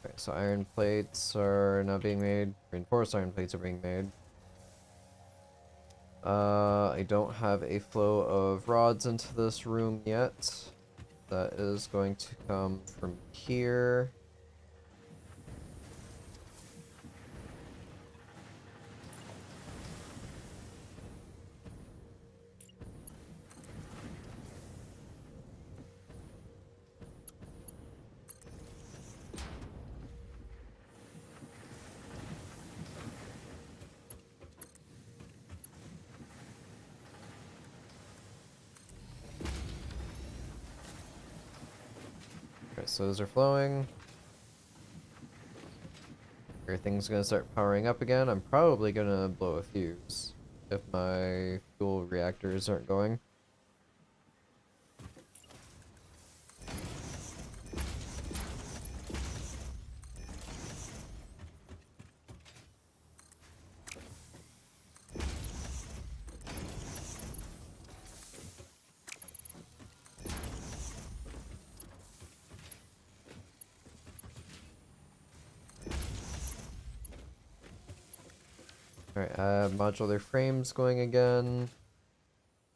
Okay, so iron plates are now being made. Reinforced iron plates are being made. I don't have a flow of rods into this room yet. That is going to come from here. Okay, so those are flowing. Everything's gonna start powering up again. I'm probably gonna blow a fuse if my fuel reactors aren't going. Alright, I have modular frames going again.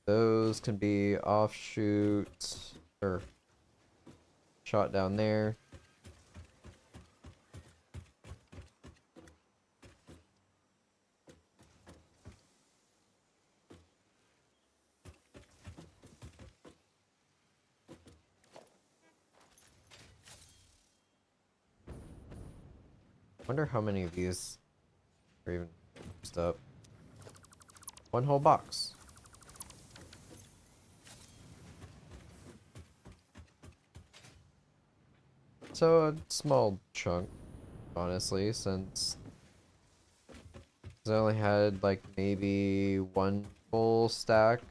Those can be offshoot or shot down there. Wonder how many of these are even used up. One whole box. So a small chunk, honestly, since I only had like maybe one full stack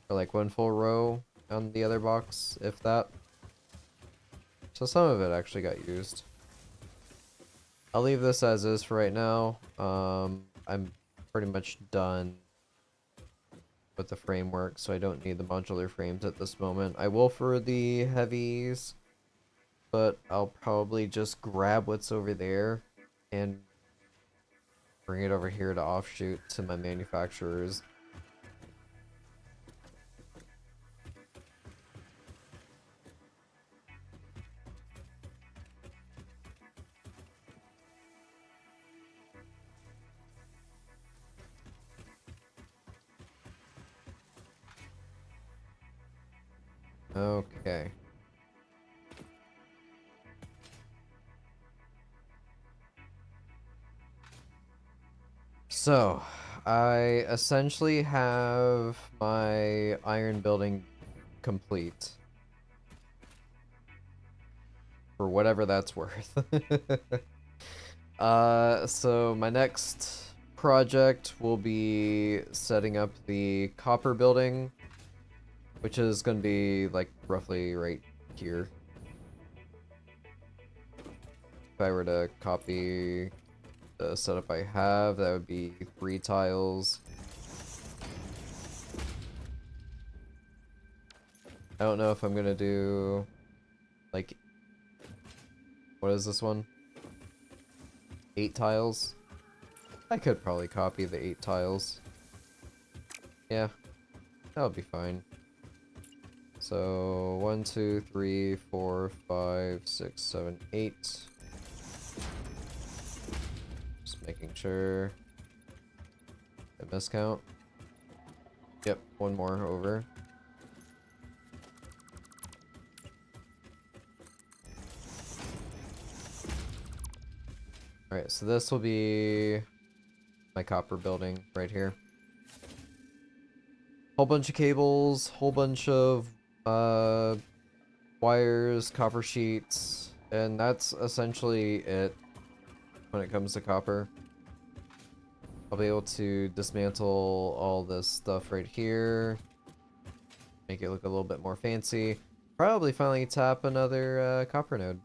or like one full row on the other box, if that. So some of it actually got used. I'll leave this as is for right now. I'm pretty much done with the framework, so I don't need the modular frames at this moment. I will for the heavies, but I'll probably just grab what's over there and bring it over here to offshoot to my manufacturers. Okay. So, I essentially have my iron building complete. For whatever that's worth. So my next project will be setting up the copper building, which is going to be like roughly right here. If I were to copy the setup I have, that would be 3 tiles. I don't know if I'm gonna do like, what is this one? 8 tiles? I could probably copy the 8 tiles. Yeah, that'll be fine. So 1, 2, 3, 4, 5, 6, 7, 8. Just making sure. A miscount. Yep, one more over. Alright, so this will be my copper building right here. Whole bunch of cables, whole bunch of wires, copper sheets, and that's essentially it when it comes to copper. I'll be able to dismantle all this stuff right here, make it look a little bit more fancy. Probably finally tap another copper node.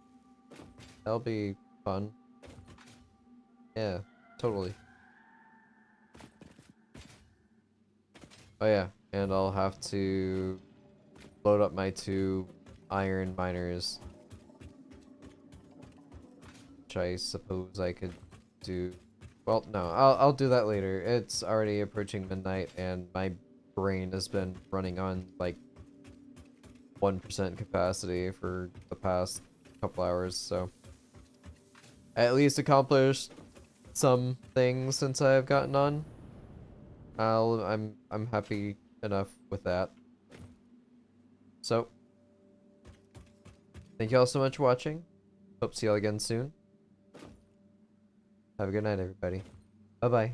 That'll be fun. Yeah, totally. Oh yeah, and I'll have to load up my 2 iron miners, which I suppose I could do. Well, no, I'll do that later. It's already approaching midnight, and my brain has been running on like 1% capacity for the past couple hours, so I at least accomplished some things since I've gotten on. I'm happy enough with that. So, thank you all so much for watching. Hope to see y'all again soon. Have a good night, everybody. Bye-bye.